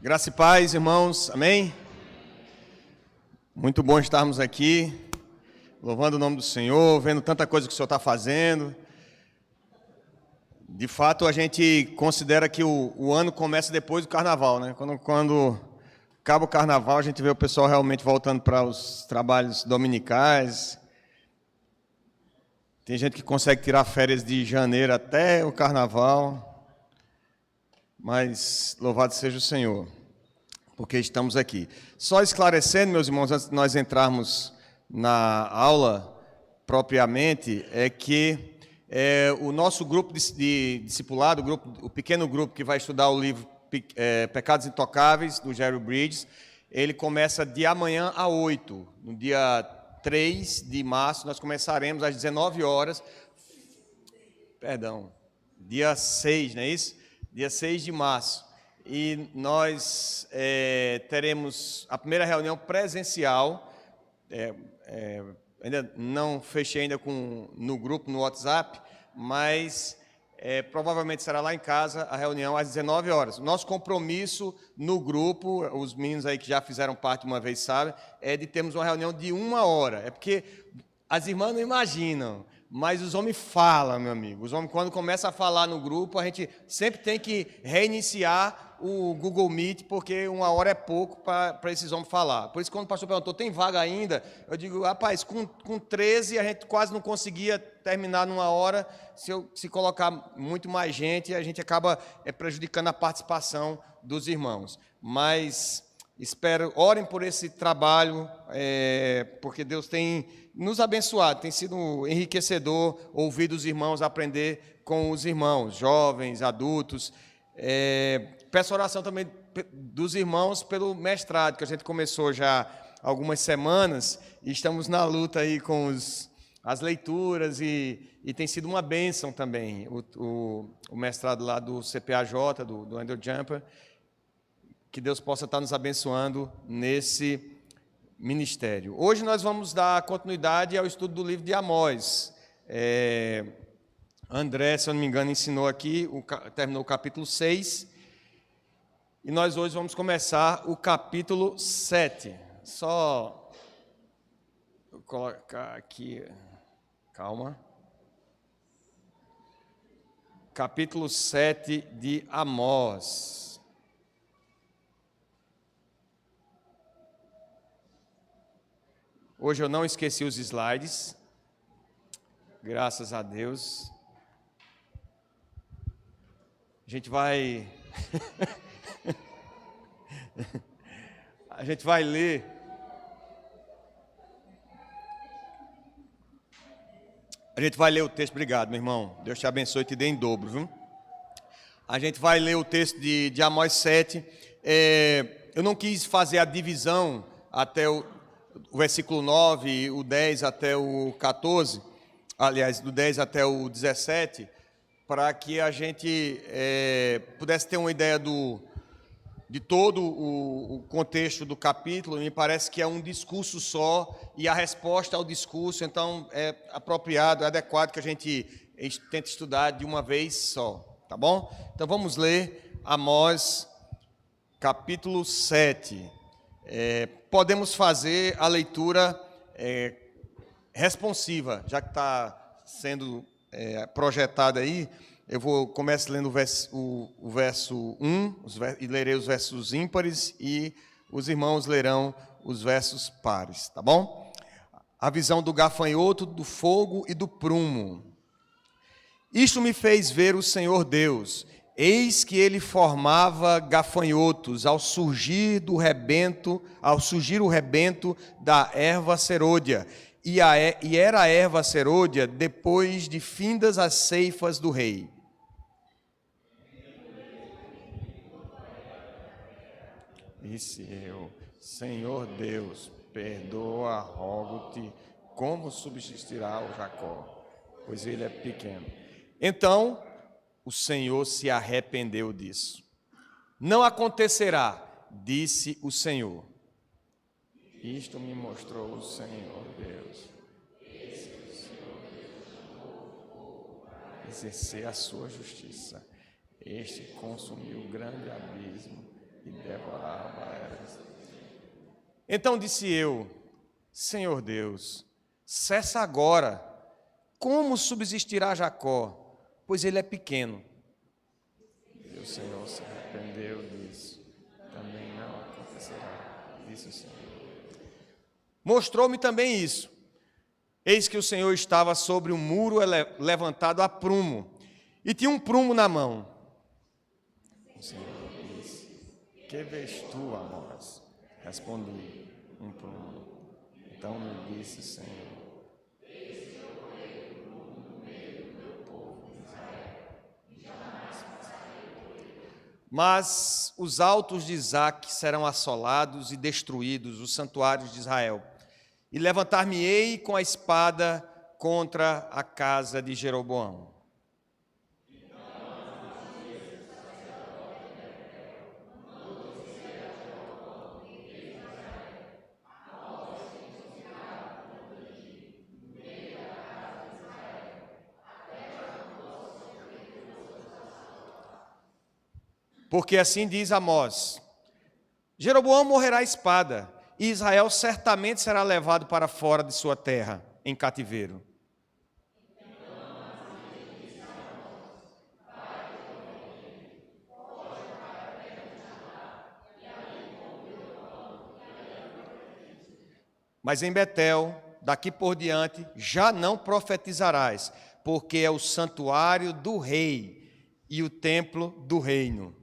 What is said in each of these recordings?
Graça e paz, irmãos, amém? Muito bom estarmos aqui, louvando o nome do Senhor, vendo tanta coisa que o Senhor está fazendo. De fato, a gente considera que o ano começa depois do Carnaval, né? Quando acaba o Carnaval, a gente vê o pessoal realmente voltando para os trabalhos dominicais. Tem gente que consegue tirar férias de janeiro até o Carnaval, mas louvado seja o Senhor, porque estamos aqui. Só esclarecendo, meus irmãos, antes de nós entrarmos na aula propriamente, é que o nosso grupo de discipulado, o pequeno grupo que vai estudar o livro Pecados Intocáveis, do Jerry Bridges, ele começa de amanhã a 8, no dia 3 de março, nós começaremos às 19 horas, dia 6, não é isso? Dia 6 de março. E nós teremos a primeira reunião presencial, ainda não fechei ainda no grupo, no WhatsApp, mas provavelmente será lá em casa a reunião às 19 horas. Nosso compromisso no grupo, os meninos aí que já fizeram parte uma vez sabem, é de termos uma reunião de 1 hora. É porque as irmãs não imaginam, mas os homens falam, meu amigo. Os homens, quando começam a falar no grupo, a gente sempre tem que reiniciar o Google Meet, porque 1 hora é pouco para esses homens falar. Por isso, quando o pastor perguntou, tem vaga ainda? Eu digo, rapaz, com 13 a gente quase não conseguia terminar numa hora. Se colocar muito mais gente, a gente acaba prejudicando a participação dos irmãos. Mas espero, orem por esse trabalho, porque Deus tem nos abençoado, tem sido enriquecedor ouvir dos irmãos, aprender com os irmãos, jovens, adultos. Peço oração também dos irmãos pelo mestrado, que a gente começou já há algumas semanas, e estamos na luta aí com as leituras, e tem sido uma bênção também, o mestrado lá do CPAJ, do Andrew Jumper. Que Deus possa estar nos abençoando nesse ministério. Hoje nós vamos dar continuidade ao estudo do livro de Amós. André, se eu não me engano, ensinou aqui, terminou o capítulo 6, e nós hoje vamos começar o capítulo 7. Só vou colocar aqui, calma. Capítulo 7 de Amós. Hoje eu não esqueci os slides, graças a Deus. A gente vai ler. A gente vai ler o texto, obrigado, meu irmão. Deus te abençoe e te dê em dobro, viu? A gente vai ler o texto de Amós 7. Eu não quis fazer a divisão até o versículo 9, o 10 até o 14, aliás, do 10 até o 17, para que a gente pudesse ter uma ideia de todo o contexto do capítulo. Me parece que é um discurso só, e a resposta ao discurso, então é apropriado, é adequado que a gente tente estudar de uma vez só, tá bom? Então vamos ler Amós, capítulo 7. Podemos fazer a leitura responsiva, já que está sendo projetada aí. Eu começo lendo o verso 1, e lerei os versos ímpares, e os irmãos lerão os versos pares, tá bom? A visão do gafanhoto, do fogo e do prumo. Isto me fez ver o Senhor Deus. Eis que ele formava gafanhotos ao surgir o rebento da erva serôdia, e era a erva serôdia depois de findas as ceifas do rei. Disse eu, Senhor Deus, perdoa, rogo-te, como subsistirá o Jacó, pois ele é pequeno. Então o Senhor se arrependeu disso. Não acontecerá, disse o Senhor. Isto me mostrou o Senhor Deus. Exercer a sua justiça. Este consumiu o grande abismo e devorava elas. Então disse eu: Senhor Deus, cessa agora. Como subsistirá Jacó? Pois ele é pequeno. E o Senhor se arrependeu disso. Também não acontecerá, disse o Senhor. Mostrou-me também isso. Eis que o Senhor estava sobre um muro levantado a prumo, e tinha um prumo na mão. O Senhor disse: Que vês tu, Amós? Respondi: um prumo. Então me disse o Senhor: mas os altos de Isaque serão assolados e destruídos, os santuários de Israel. E levantar-me-ei com a espada contra a casa de Jeroboão. Porque assim diz Amós: Jeroboão morrerá à espada, e Israel certamente será levado para fora de sua terra, em cativeiro. Mas em Betel, daqui por diante, já não profetizarás, porque é o santuário do rei e o templo do reino.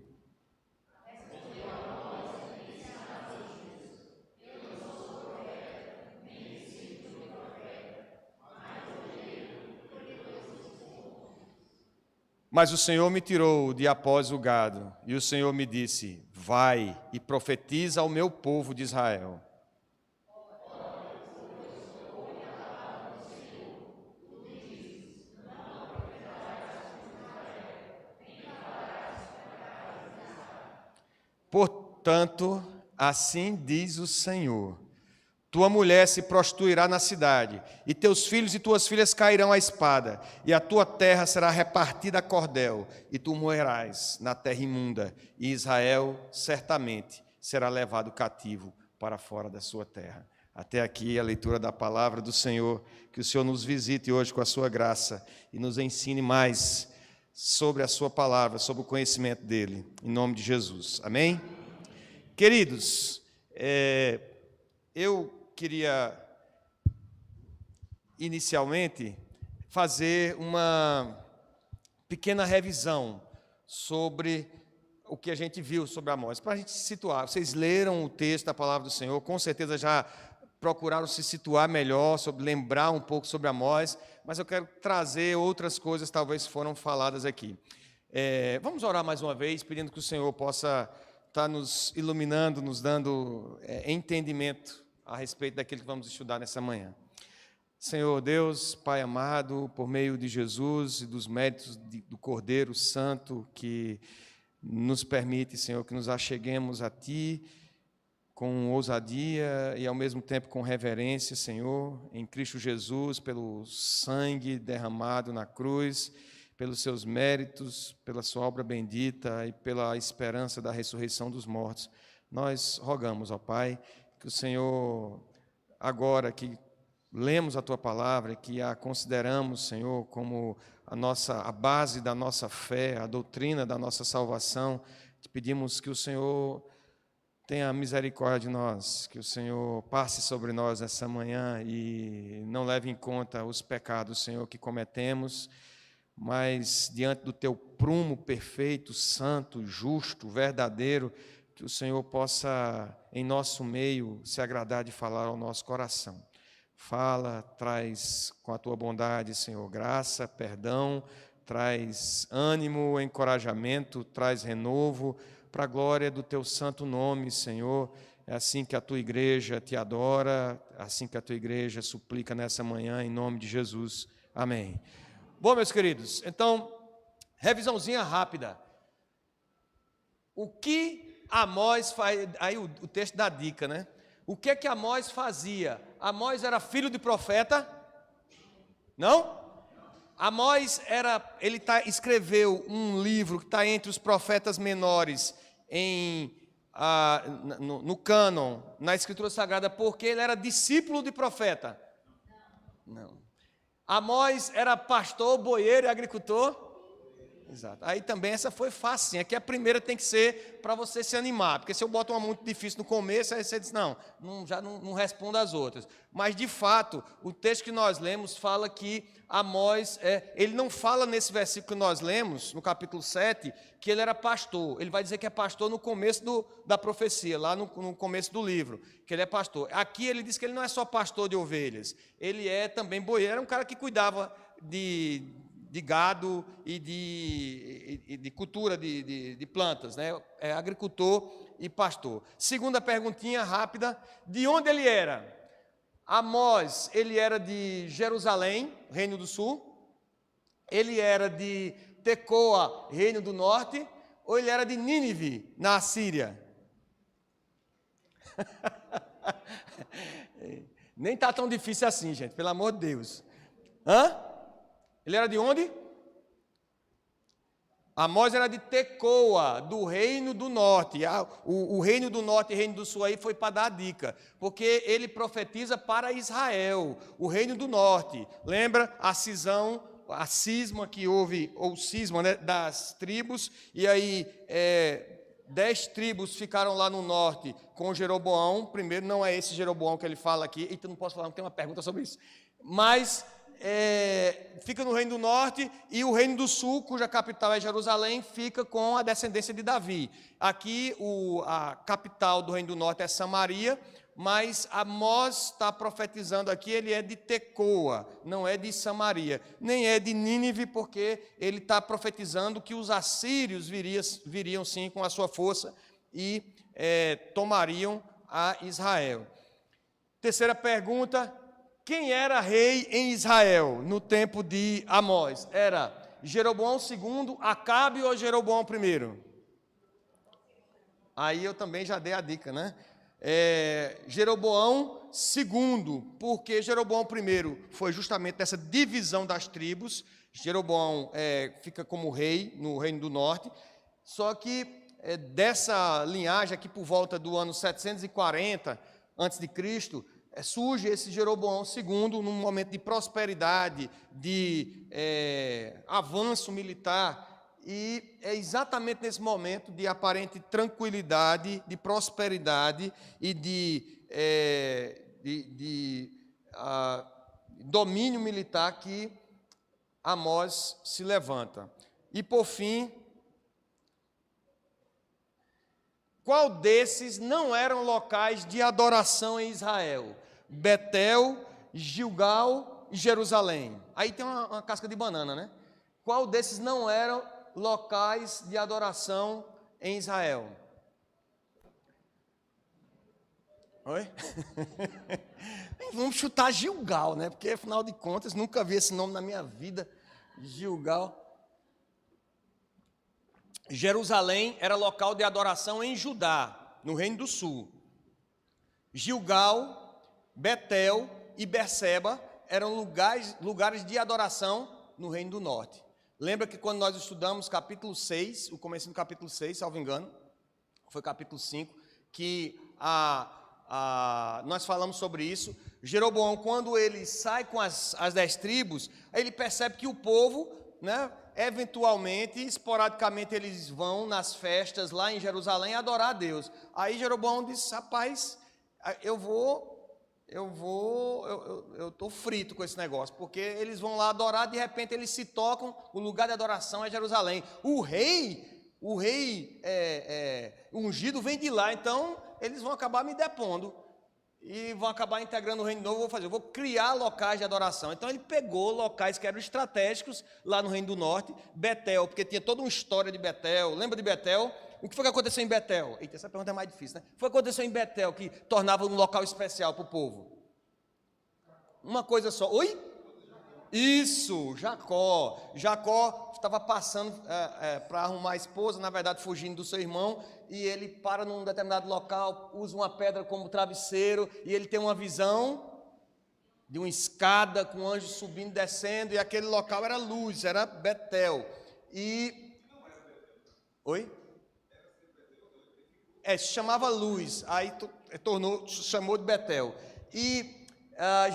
Mas o Senhor me tirou de após o gado, e o Senhor me disse: vai e profetiza ao meu povo de Israel. Portanto, assim diz o Senhor: tua mulher se prostituirá na cidade, e teus filhos e tuas filhas cairão à espada, e a tua terra será repartida a cordel, e tu morrerás na terra imunda, e Israel certamente será levado cativo para fora da sua terra. Até aqui a leitura da palavra do Senhor. Que o Senhor nos visite hoje com a sua graça e nos ensine mais sobre a sua palavra, sobre o conhecimento dele, em nome de Jesus. Amém? Queridos, eu queria inicialmente fazer uma pequena revisão sobre o que a gente viu sobre Amós, para a gente se situar. Vocês leram o texto da palavra do Senhor, com certeza já procuraram se situar melhor, lembrar um pouco sobre Amós, mas eu quero trazer outras coisas que talvez foram faladas aqui. Vamos orar mais uma vez, pedindo que o Senhor possa estar nos iluminando, nos dando entendimento a respeito daquilo que vamos estudar nessa manhã. Senhor Deus, Pai amado, por meio de Jesus e dos méritos do Cordeiro Santo, que nos permite, Senhor, que nos acheguemos a Ti com ousadia e ao mesmo tempo com reverência, Senhor, em Cristo Jesus, pelo sangue derramado na cruz, pelos seus méritos, pela sua obra bendita e pela esperança da ressurreição dos mortos. Nós rogamos, ó Pai, que o Senhor, agora que lemos a Tua palavra, que a consideramos, Senhor, como a base da nossa fé, a doutrina da nossa salvação, te pedimos que o Senhor tenha misericórdia de nós, que o Senhor passe sobre nós essa manhã e não leve em conta os pecados, Senhor, que cometemos, mas diante do Teu prumo perfeito, santo, justo, verdadeiro, que o Senhor possa, em nosso meio, se agradar de falar ao nosso coração. Fala, traz com a Tua bondade, Senhor, graça, perdão, traz ânimo, encorajamento, traz renovo, para a glória do Teu santo nome, Senhor. É assim que a Tua igreja te adora, assim que a Tua igreja suplica nessa manhã, em nome de Jesus. Amém. Bom, meus queridos, então, revisãozinha rápida. O que Amós faz? Aí o texto dá dica, né? O que é que Amós fazia? Amós era filho de profeta? Não? Amós escreveu um livro que está entre os profetas menores em no cânon, na Escritura Sagrada, porque ele era discípulo de profeta? Não. Amós era pastor, boieiro e agricultor? Exato. Aí também essa foi fácil. Aqui a primeira tem que ser para você se animar, porque se eu boto uma muito difícil no começo, aí você diz, já não respondo as outras. Mas, de fato, o texto que nós lemos fala que Amós, ele não fala nesse versículo que nós lemos, no capítulo 7, que ele era pastor. Ele vai dizer que é pastor no começo da profecia, lá no começo do livro, que ele é pastor. Aqui ele diz que ele não é só pastor de ovelhas, ele é também boieiro, era um cara que cuidava de gado e de cultura de plantas, né? É agricultor e pastor. Segunda perguntinha rápida, de onde ele era? Amós, ele era de Jerusalém, Reino do Sul, ele era de Tecoa, Reino do Norte, ou ele era de Nínive, na Assíria? Nem está tão difícil assim, gente, pelo amor de Deus. Ele era de onde? Amós era de Tecoa, do Reino do Norte. O Reino do Norte e o Reino do Sul aí foi para dar a dica, porque ele profetiza para Israel, o Reino do Norte. Lembra a cisma que houve, ou cisma, né, das tribos, e aí 10 tribos ficaram lá no norte com Jeroboão. Primeiro, não é esse Jeroboão que ele fala aqui, então não posso falar, não tem uma pergunta sobre isso. Mas fica no Reino do Norte, e o Reino do Sul, cuja capital é Jerusalém, fica com a descendência de Davi. Aqui a capital do Reino do Norte é Samaria, mas Amós está profetizando aqui, ele é de Tecoa, não é de Samaria, nem é de Nínive, porque ele está profetizando que os assírios viriam sim com a sua força e tomariam a Israel. Terceira pergunta: quem era rei em Israel no tempo de Amós? Era Jeroboão II, Acabe ou Jeroboão I? Aí eu também já dei a dica, né? Jeroboão II, porque Jeroboão I foi justamente dessa divisão das tribos. Jeroboão fica como rei no Reino do Norte, só que dessa linhagem aqui por volta do ano 740 a.C., surge esse Jeroboão II num momento de prosperidade, de avanço militar, e é exatamente nesse momento de aparente tranquilidade, de prosperidade e de domínio militar que Amós se levanta. E por fim, qual desses não eram locais de adoração em Israel? Betel, Gilgal e Jerusalém. Aí tem uma casca de banana, né? Qual desses não eram locais de adoração em Israel? Oi? Vamos chutar Gilgal, né? Porque, afinal de contas, nunca vi esse nome na minha vida. Gilgal. Jerusalém era local de adoração em Judá, no Reino do Sul. Gilgal, Betel e Berseba eram lugares de adoração no Reino do Norte. Lembra que quando nós estudamos capítulo 6, o começo do capítulo 6, salvo engano, foi capítulo 5, que nós falamos sobre isso. Jeroboão, quando ele sai com as 10 tribos, ele percebe que o povo, né, eventualmente, esporadicamente, eles vão nas festas lá em Jerusalém adorar a Deus. Aí Jeroboão disse: rapaz, eu estou frito com esse negócio, porque eles vão lá adorar, de repente eles se tocam, o lugar de adoração é Jerusalém. O rei ungido vem de lá, então eles vão acabar me depondo e vão acabar integrando o reino novo. Eu vou criar locais de adoração. Então ele pegou locais que eram estratégicos lá no Reino do Norte. Betel, porque tinha toda uma história de Betel. Lembra de Betel? O que foi que aconteceu em Betel? Eita, essa pergunta é mais difícil, né? O que foi que aconteceu em Betel que tornava um local especial para o povo? Uma coisa só. Oi? Isso, Jacó. Jacó estava passando para arrumar a esposa, na verdade fugindo do seu irmão, e ele para num determinado local, usa uma pedra como travesseiro, e ele tem uma visão de uma escada com anjos subindo e descendo, e aquele local era luz, era Betel. Oi? Se chamava Luz, aí chamou de Betel. E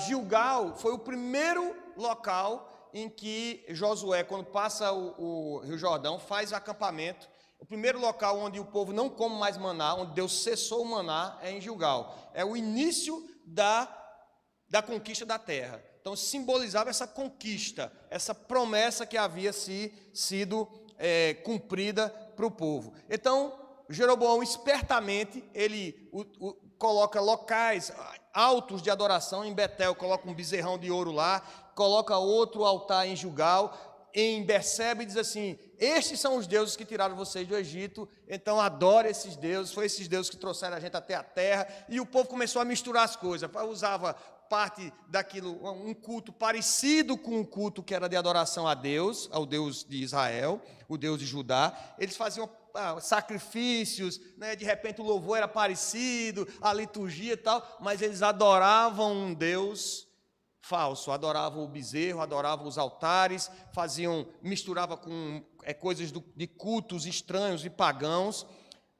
Gilgal foi o primeiro local em que Josué, quando passa o Rio Jordão, faz o acampamento. O primeiro local onde o povo não come mais maná, onde Deus cessou o maná, é em Gilgal. É o início da conquista da terra. Então, simbolizava essa conquista, essa promessa que havia sido cumprida para o povo. Então, Jeroboão, espertamente, ele coloca locais altos de adoração em Betel, coloca um bezerrão de ouro lá, coloca outro altar em Gilgal, em Berseba, e diz assim: estes são os deuses que tiraram vocês do Egito, então adore esses deuses, foi esses deuses que trouxeram a gente até a terra. E o povo começou a misturar as coisas, usava parte daquilo, um culto parecido com o culto que era de adoração a Deus, ao Deus de Israel, o Deus de Judá. Eles faziam sacrifícios, né? De repente o louvor era parecido, a liturgia e tal, mas eles adoravam um Deus falso, adoravam o bezerro, adoravam os altares, misturava com coisas de cultos estranhos e pagãos.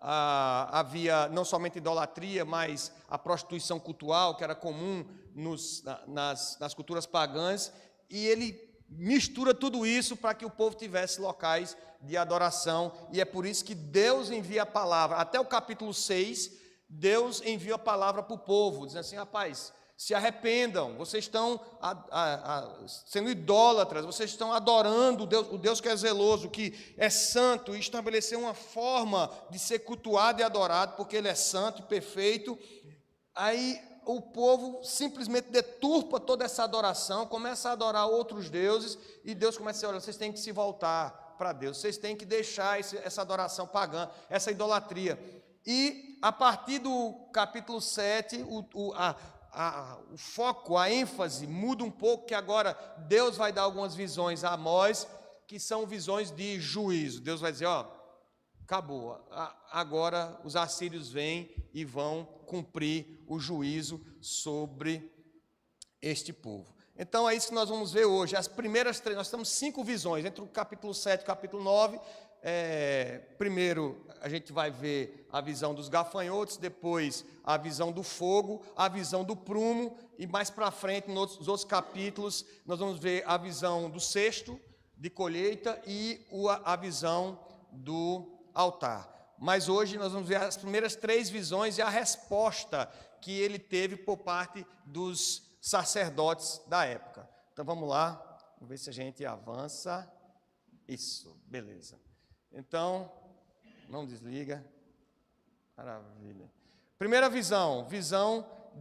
Havia não somente idolatria, mas a prostituição cultural, que era comum nas culturas pagãs, e ele mistura tudo isso para que o povo tivesse locais de adoração, e é por isso que Deus envia a palavra. Até o capítulo 6, Deus envia a palavra para o povo, dizendo assim: rapaz, se arrependam, vocês estão sendo idólatras, vocês estão adorando o Deus que é zeloso, que é santo, e estabeleceu uma forma de ser cultuado e adorado, porque Ele é santo e perfeito. Aí o povo simplesmente deturpa toda essa adoração, começa a adorar outros deuses, e Deus começa a dizer: olha, vocês têm que se voltar para Deus, vocês têm que deixar essa adoração pagã, essa idolatria. E a partir do capítulo 7, o foco, a ênfase muda um pouco, que agora Deus vai dar algumas visões a Amós, que são visões de juízo. Deus vai dizer: acabou, agora os assírios vêm e vão cumprir o juízo sobre este povo. Então é isso que nós vamos ver hoje. As primeiras 3, nós temos 5 visões, entre o capítulo 7 e o capítulo 9. Primeiro a gente vai ver a visão dos gafanhotos, depois a visão do fogo, a visão do prumo, e mais para frente, nos outros capítulos, nós vamos ver a visão do cesto de colheita e a visão do altar. Mas hoje nós vamos ver as primeiras 3 visões e a resposta que ele teve por parte dos sacerdotes da época. Então vamos lá, vamos ver se a gente avança. Isso, beleza. Então, não desliga. Maravilha. Primeira visão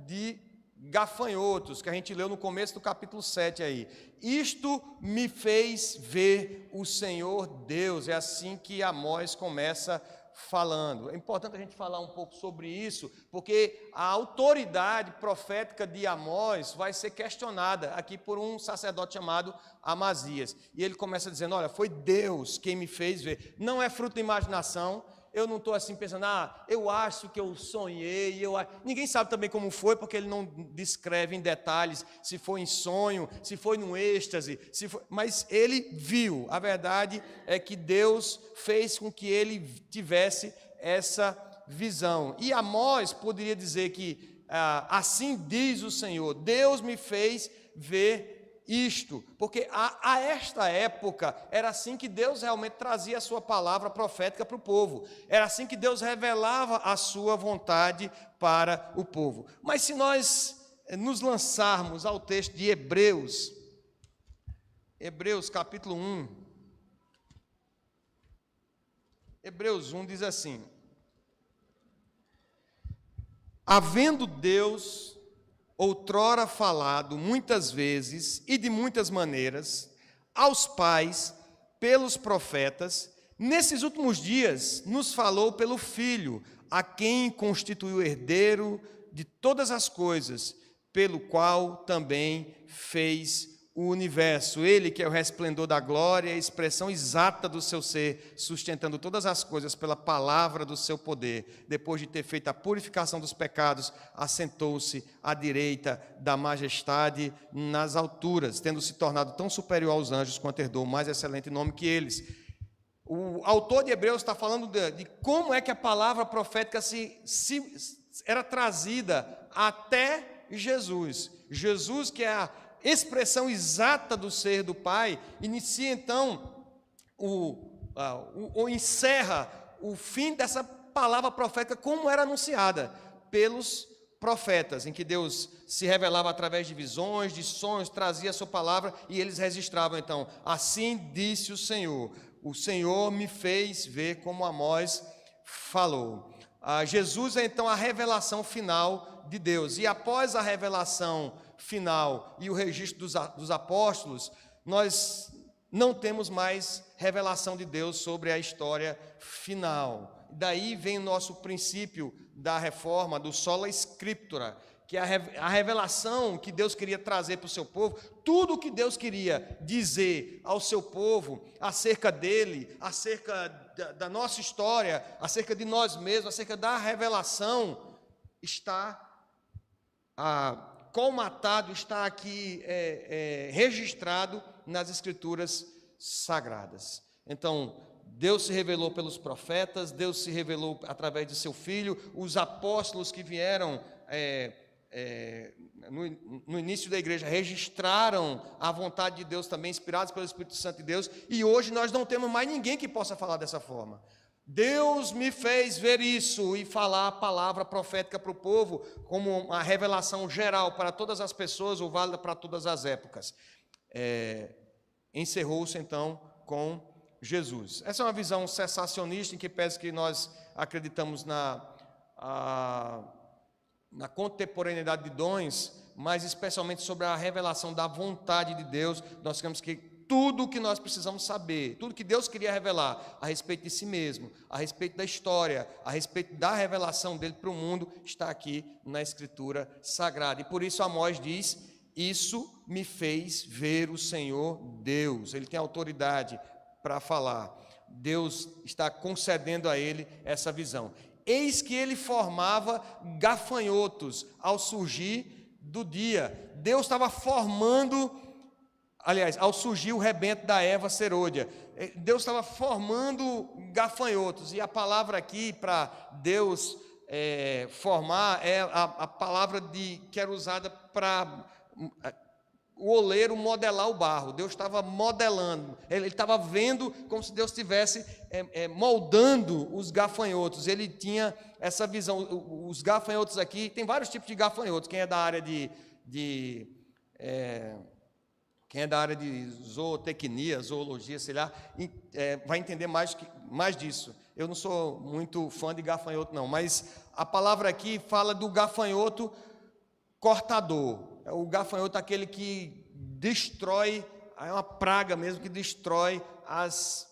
de gafanhotos, que a gente leu no começo do capítulo 7 aí. Isto me fez ver o Senhor Deus. É assim que Amós começa falando. É importante a gente falar um pouco sobre isso, porque a autoridade profética de Amós vai ser questionada aqui por um sacerdote chamado Amazias. E ele começa dizendo: olha, foi Deus quem me fez ver. Não é fruto da imaginação. Eu não estou assim pensando: eu acho que eu sonhei. Ninguém sabe também como foi, porque ele não descreve em detalhes se foi em sonho, se foi num êxtase, mas ele viu. A verdade é que Deus fez com que ele tivesse essa visão. E Amós poderia dizer que assim diz o Senhor: Deus me fez ver isto, porque a esta época era assim que Deus realmente trazia a sua palavra profética para o povo, era assim que Deus revelava a sua vontade para o povo. Mas se nós nos lançarmos ao texto de Hebreus capítulo 1, Hebreus 1 diz assim: havendo Deus outrora falado muitas vezes e de muitas maneiras aos pais pelos profetas, nesses últimos dias nos falou pelo Filho, a quem constituiu herdeiro de todas as coisas, pelo qual também fez o universo. Ele que é o resplendor da glória, a expressão exata do seu ser, sustentando todas as coisas pela palavra do seu poder. Depois de ter feito a purificação dos pecados, assentou-se à direita da majestade nas alturas, tendo se tornado tão superior aos anjos quanto herdou o mais excelente nome que eles. O autor de Hebreus está falando de como é que a palavra profética era trazida até Jesus. Jesus, que é a expressão exata do ser do Pai, inicia então ou encerra o fim dessa palavra profética como era anunciada pelos profetas, em que Deus se revelava através de visões, de sonhos, trazia a sua palavra e eles registravam então: assim disse o Senhor me fez ver como Amós falou. Jesus é então a revelação final de Deus, e após a revelação final e o registro dos apóstolos, nós não temos mais revelação de Deus sobre a história final. Daí vem o nosso princípio da reforma, do sola scriptura, que é a revelação que Deus queria trazer para o seu povo, tudo o que Deus queria dizer ao seu povo, acerca dele, acerca da nossa história, acerca de nós mesmos, acerca da revelação, está colmatado, está aqui registrado nas Escrituras Sagradas. Então, Deus se revelou pelos profetas, Deus se revelou através de seu Filho, os apóstolos que vieram no início da igreja registraram a vontade de Deus também, inspirados pelo Espírito Santo de Deus, e hoje nós não temos mais ninguém que possa falar dessa forma. Deus me fez ver isso e falar a palavra profética para o povo como uma revelação geral para todas as pessoas, ou válida para todas as épocas. Encerrou-se então com Jesus. Essa é uma visão cessacionista, em que pese que nós acreditamos na contemporaneidade de dons, mas especialmente sobre a revelação da vontade de Deus. Nós temos que tudo o que nós precisamos saber, tudo que Deus queria revelar a respeito de si mesmo, a respeito da história, a respeito da revelação dele para o mundo, está aqui na Escritura Sagrada. E por isso Amós diz: isso me fez ver o Senhor Deus. Ele tem autoridade para falar. Deus está concedendo a ele essa visão. Eis que ele formava gafanhotos ao surgir do dia. Deus estava formando, aliás, ao surgir o rebento da erva serôdia, Deus estava formando gafanhotos. E a palavra aqui para Deus formar é a palavra que era usada para o oleiro modelar o barro. Deus estava modelando, ele estava vendo como se Deus estivesse moldando os gafanhotos. Ele tinha essa visão. Os gafanhotos aqui, tem vários tipos de gafanhotos. Quem é da área quem é da área de zootecnia, zoologia, sei lá, vai entender mais disso. Eu não sou muito fã de gafanhoto, não, mas a palavra aqui fala do gafanhoto cortador. O gafanhoto é aquele que destrói, é uma praga mesmo, que destrói as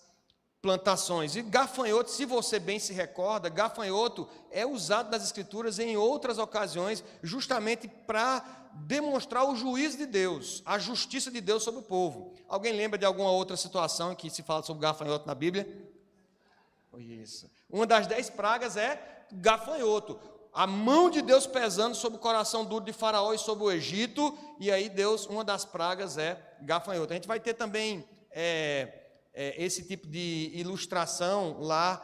plantações. E gafanhoto, se você bem se recorda, gafanhoto é usado nas Escrituras em outras ocasiões, justamente para demonstrar o juízo de Deus, a justiça de Deus sobre o povo. Alguém lembra de alguma outra situação em que se fala sobre gafanhoto na Bíblia? Isso. Uma das 10 pragas é gafanhoto. A mão de Deus pesando sobre o coração duro de Faraó e sobre o Egito, e aí Deus, uma das pragas é gafanhoto. A gente vai ter também esse tipo de ilustração lá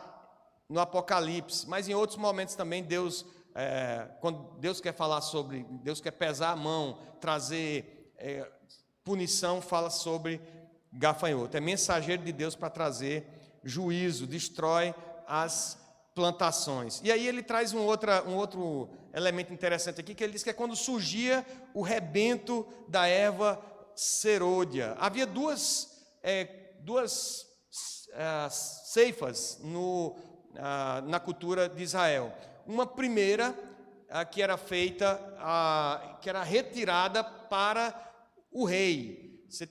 no Apocalipse, mas em outros momentos também Deus, quando Deus quer falar sobre, Deus quer pesar a mão, trazer punição, fala sobre gafanhoto. É mensageiro de Deus para trazer juízo, destrói as plantações. E aí ele traz um outro elemento interessante aqui, que ele diz que é quando surgia o rebento da erva serôdia. Havia duas ceifas na cultura de Israel. Uma primeira, que era feita, que era retirada para o rei. Você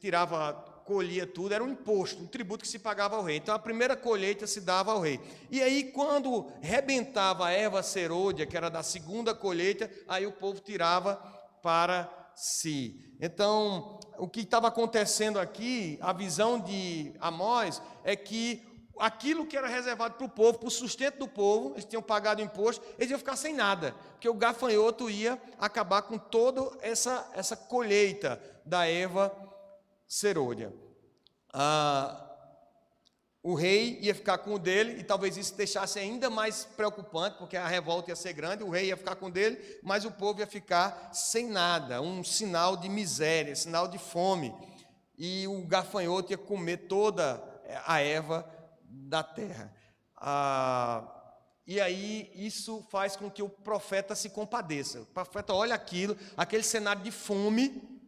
colhia tudo, era um imposto, um tributo que se pagava ao rei. Então a primeira colheita se dava ao rei. E aí quando rebentava a erva serôdia, que era da segunda colheita, aí o povo tirava para si. Então o que estava acontecendo aqui, a visão de Amós, é que aquilo que era reservado para o povo, para o sustento do povo, eles tinham pagado imposto, eles iam ficar sem nada, porque o gafanhoto ia acabar com toda essa colheita da erva serôdia. o rei ia ficar com o dele, e talvez isso deixasse ainda mais preocupante, porque a revolta ia ser grande, o rei ia ficar com o dele, mas o povo ia ficar sem nada, um sinal de miséria, sinal de fome, e o gafanhoto ia comer toda a erva da terra. E aí isso faz com que o profeta se compadeça. O profeta olha aquilo, aquele cenário de fome,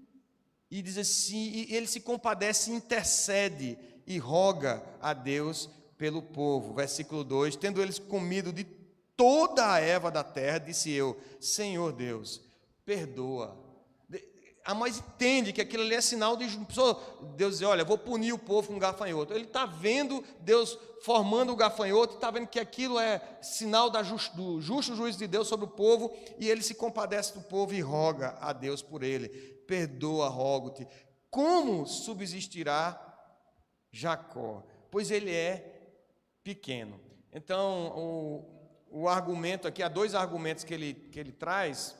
e diz assim, e ele se compadece, intercede e roga a Deus pelo povo. Versículo 2: tendo eles comido de toda a erva da terra, disse eu: Senhor Deus, perdoa. Amós entende que aquilo ali é sinal de Deus diz: olha, vou punir o povo com gafanhoto. Ele está vendo Deus formando o gafanhoto, está vendo que aquilo é sinal do justo juízo de Deus sobre o povo, e ele se compadece do povo e roga a Deus por ele. Perdoa, rogo-te. Como subsistirá Jacó? Pois ele é pequeno. Então, o argumento aqui, há dois argumentos que ele traz,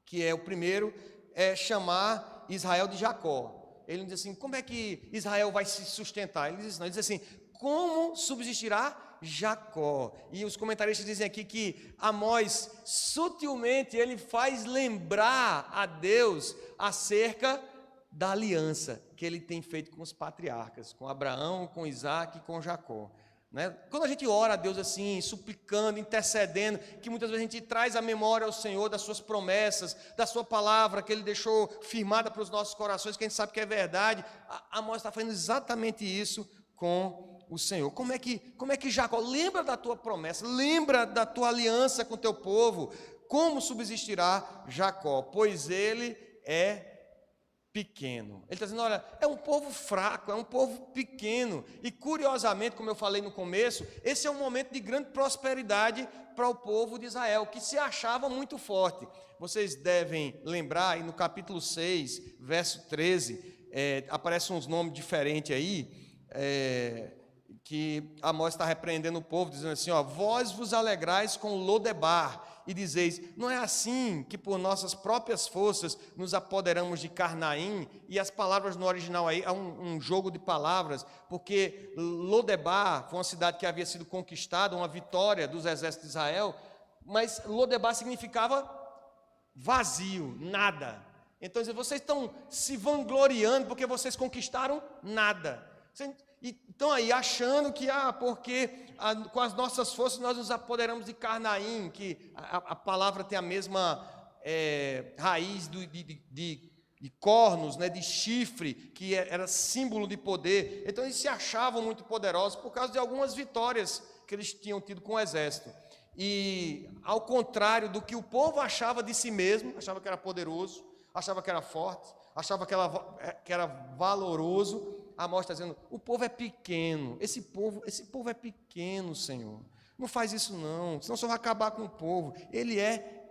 que é o primeiro, é chamar Israel de Jacó. Ele diz assim: como é que Israel vai se sustentar? Ele diz assim: como subsistirá Jacó? E os comentaristas dizem aqui que Amós, sutilmente, ele faz lembrar a Deus acerca da aliança que ele tem feito com os patriarcas, com Abraão, com Isaac e com Jacó. Quando a gente ora a Deus assim, suplicando, intercedendo, que muitas vezes a gente traz a memória ao Senhor das suas promessas, da sua palavra que Ele deixou firmada para os nossos corações, que a gente sabe que é verdade, Amós está fazendo exatamente isso com o Senhor. Como é que Jacó, lembra da tua promessa, lembra da tua aliança com o teu povo? Como subsistirá Jacó? Pois ele é pequeno. Ele está dizendo: olha, é um povo fraco, é um povo pequeno. E curiosamente, como eu falei no começo, esse é um momento de grande prosperidade para o povo de Israel, que se achava muito forte. Vocês devem lembrar, e no capítulo 6, verso 13, aparecem uns nomes diferentes aí, que Amós está repreendendo o povo, dizendo assim: ó, vós vos alegrais com Lodebar, e dizeis: não é assim que por nossas próprias forças nos apoderamos de Carnaim? E as palavras no original aí, há um jogo de palavras, porque Lodebar foi uma cidade que havia sido conquistada, uma vitória dos exércitos de Israel, mas Lodebar significava vazio, nada. Então, vocês estão se vangloriando porque vocês conquistaram nada. Estão aí achando que, porque com as nossas forças nós nos apoderamos de Carnaim, que a palavra tem a mesma raiz de cornos, de chifre, que era símbolo de poder. Então eles se achavam muito poderosos por causa de algumas vitórias que eles tinham tido com o exército. E ao contrário do que o povo achava de si mesmo, achava que era poderoso, achava que era forte, achava que era valoroso, Amós está dizendo: o povo é pequeno, esse povo é pequeno, Senhor, não faz isso não, senão você vai acabar com o povo. Ele é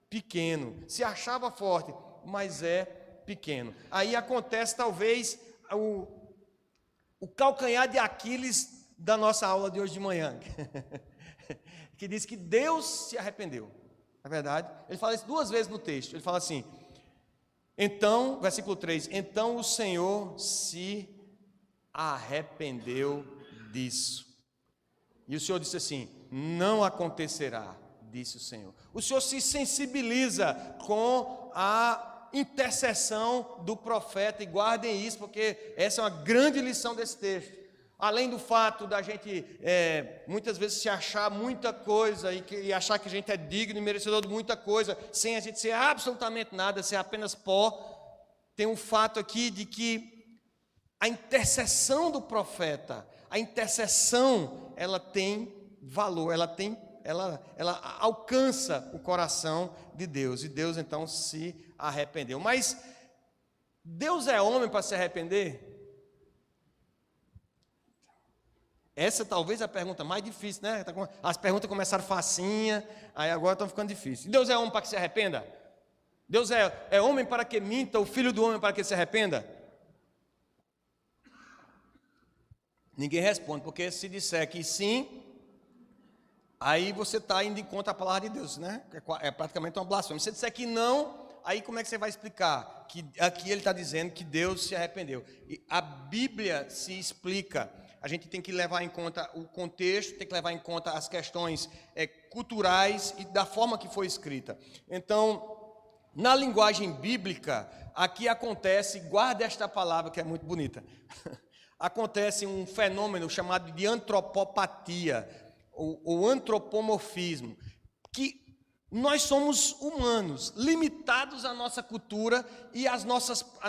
pequeno, se achava forte, mas é pequeno. Aí acontece talvez o calcanhar de Aquiles da nossa aula de hoje de manhã, que diz que Deus se arrependeu. Na verdade, ele fala isso duas vezes no texto. Ele fala assim: então, versículo 3, então o Senhor se arrependeu disso. E o Senhor disse assim: não acontecerá, disse o Senhor. O Senhor se sensibiliza com a intercessão do profeta, e guardem isso, porque essa é uma grande lição desse texto. Além do fato da gente muitas vezes se achar muita coisa e achar que a gente é digno e merecedor de muita coisa, sem a gente ser absolutamente nada, ser apenas pó, tem um fato aqui de que a intercessão do profeta, a intercessão, ela tem valor, ela alcança o coração de Deus, e Deus então se arrependeu. Mas Deus é homem para se arrepender? Essa talvez é a pergunta mais difícil, né? As perguntas começaram facinha, aí agora estão ficando difíceis. Deus é homem para que se arrependa? Deus é homem para que minta, o filho do homem para que se arrependa? Ninguém responde, porque se disser que sim, aí você está indo em contra a palavra de Deus, né? É praticamente uma blasfêmia. Se disser que não, aí como é que você vai explicar? Que aqui ele está dizendo que Deus se arrependeu. E a Bíblia se explica a gente tem que levar em conta o contexto, tem que levar em conta as questões culturais e da forma que foi escrita. Então, na linguagem bíblica, aqui acontece, guarda esta palavra que é muito bonita, acontece um fenômeno chamado de antropopatia, ou antropomorfismo, que nós somos humanos, limitados à nossa cultura e à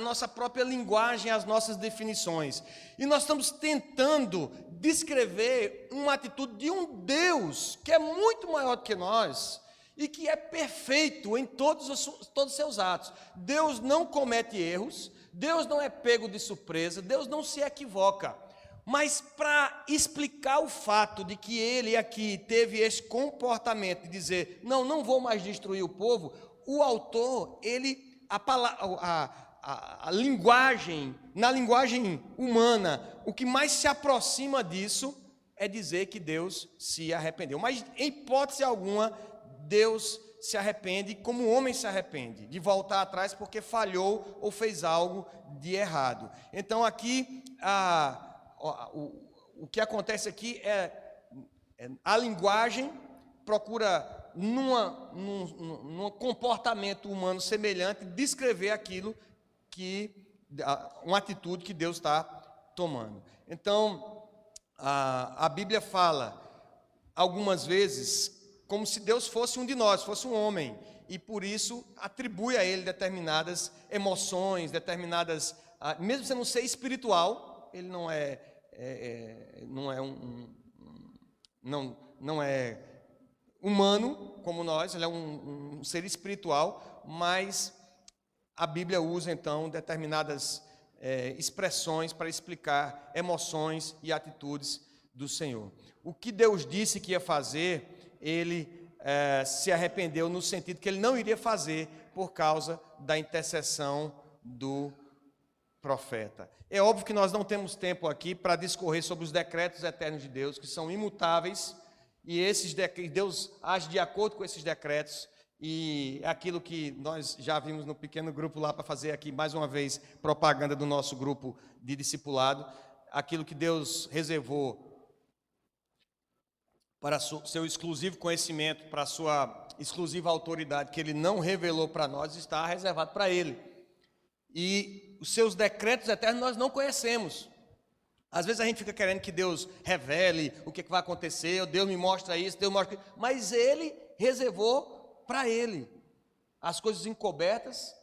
nossa própria linguagem, às nossas definições. E nós estamos tentando descrever uma atitude de um Deus que é muito maior do que nós e que é perfeito em todos os seus atos. Deus não comete erros, Deus não é pego de surpresa, Deus não se equivoca. Mas para explicar o fato de que ele aqui teve esse comportamento de dizer, não vou mais destruir o povo, o autor, a linguagem, na linguagem humana, o que mais se aproxima disso é dizer que Deus se arrependeu. Mas, em hipótese alguma, Deus se arrepende como o homem se arrepende, de voltar atrás porque falhou ou fez algo de errado. Então, aqui, o que acontece aqui a linguagem procura, num comportamento humano semelhante, descrever aquilo uma atitude que Deus está tomando. Então, a Bíblia fala, algumas vezes, como se Deus fosse um de nós, fosse um homem, e por isso atribui a ele determinadas emoções, mesmo sendo um ser espiritual, ele não é humano como nós, ele é um ser espiritual, mas a Bíblia usa então determinadas expressões para explicar emoções e atitudes do Senhor. O que Deus disse que ia fazer, ele se arrependeu no sentido que ele não iria fazer por causa da intercessão do profeta. É óbvio que nós não temos tempo aqui para discorrer sobre os decretos eternos de Deus, que são imutáveis, e Deus age de acordo com esses decretos, e é aquilo que nós já vimos no pequeno grupo lá, para fazer aqui mais uma vez propaganda do nosso grupo de discipulado, aquilo que Deus reservou para seu exclusivo conhecimento, para a sua exclusiva autoridade, que ele não revelou para nós, está reservado para ele. E os seus decretos eternos nós não conhecemos. Às vezes a gente fica querendo que Deus revele o que vai acontecer, Deus me mostra isso, Deus mostra isso, mas ele reservou para ele. As coisas encobertas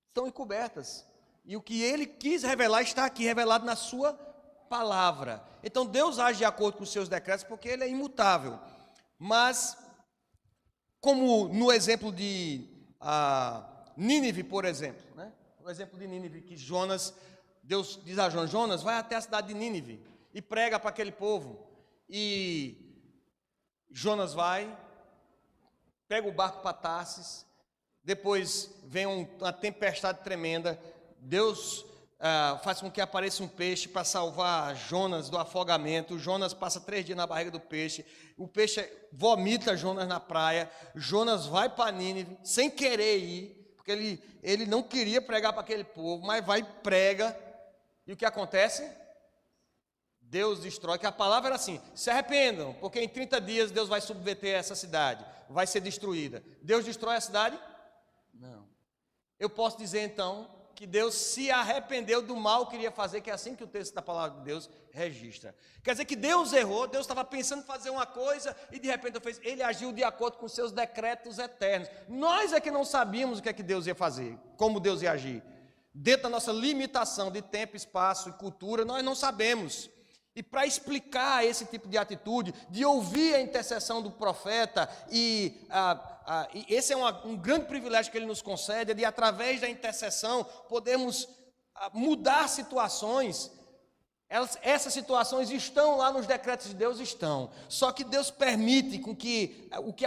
estão encobertas. E o que ele quis revelar está aqui, revelado na sua palavra. Então Deus age de acordo com os seus decretos porque ele é imutável. Mas, como no exemplo de Nínive, por exemplo, né? O exemplo de Nínive, que Deus diz a Jonas, vai até a cidade de Nínive e prega para aquele povo. E Jonas vai, pega o barco para Tarsis, depois vem uma tempestade tremenda, Deus faz com que apareça um peixe para salvar Jonas do afogamento. Jonas passa 3 dias na barriga do peixe, o peixe vomita Jonas na praia, Jonas vai para Nínive, sem querer ir, porque ele não queria pregar para aquele povo, mas vai e prega, e o que acontece? Deus destrói, que a palavra era assim, se arrependam, porque em 30 dias Deus vai subverter essa cidade, vai ser destruída. Deus destrói a cidade? Não. Eu posso dizer então que Deus se arrependeu do mal que iria fazer, que é assim que o texto da palavra de Deus registra. Quer dizer que Deus errou, Deus estava pensando em fazer uma coisa e de repente ele agiu de acordo com seus decretos eternos. Nós é que não sabíamos o que é que Deus ia fazer, como Deus ia agir. Dentro da nossa limitação de tempo, espaço e cultura, nós não sabemos. E para explicar esse tipo de atitude, de ouvir a intercessão do profeta, e esse é um grande privilégio que ele nos concede, de através da intercessão podermos mudar situações. Essas situações estão lá nos decretos de Deus, estão. Só que Deus permite com que o que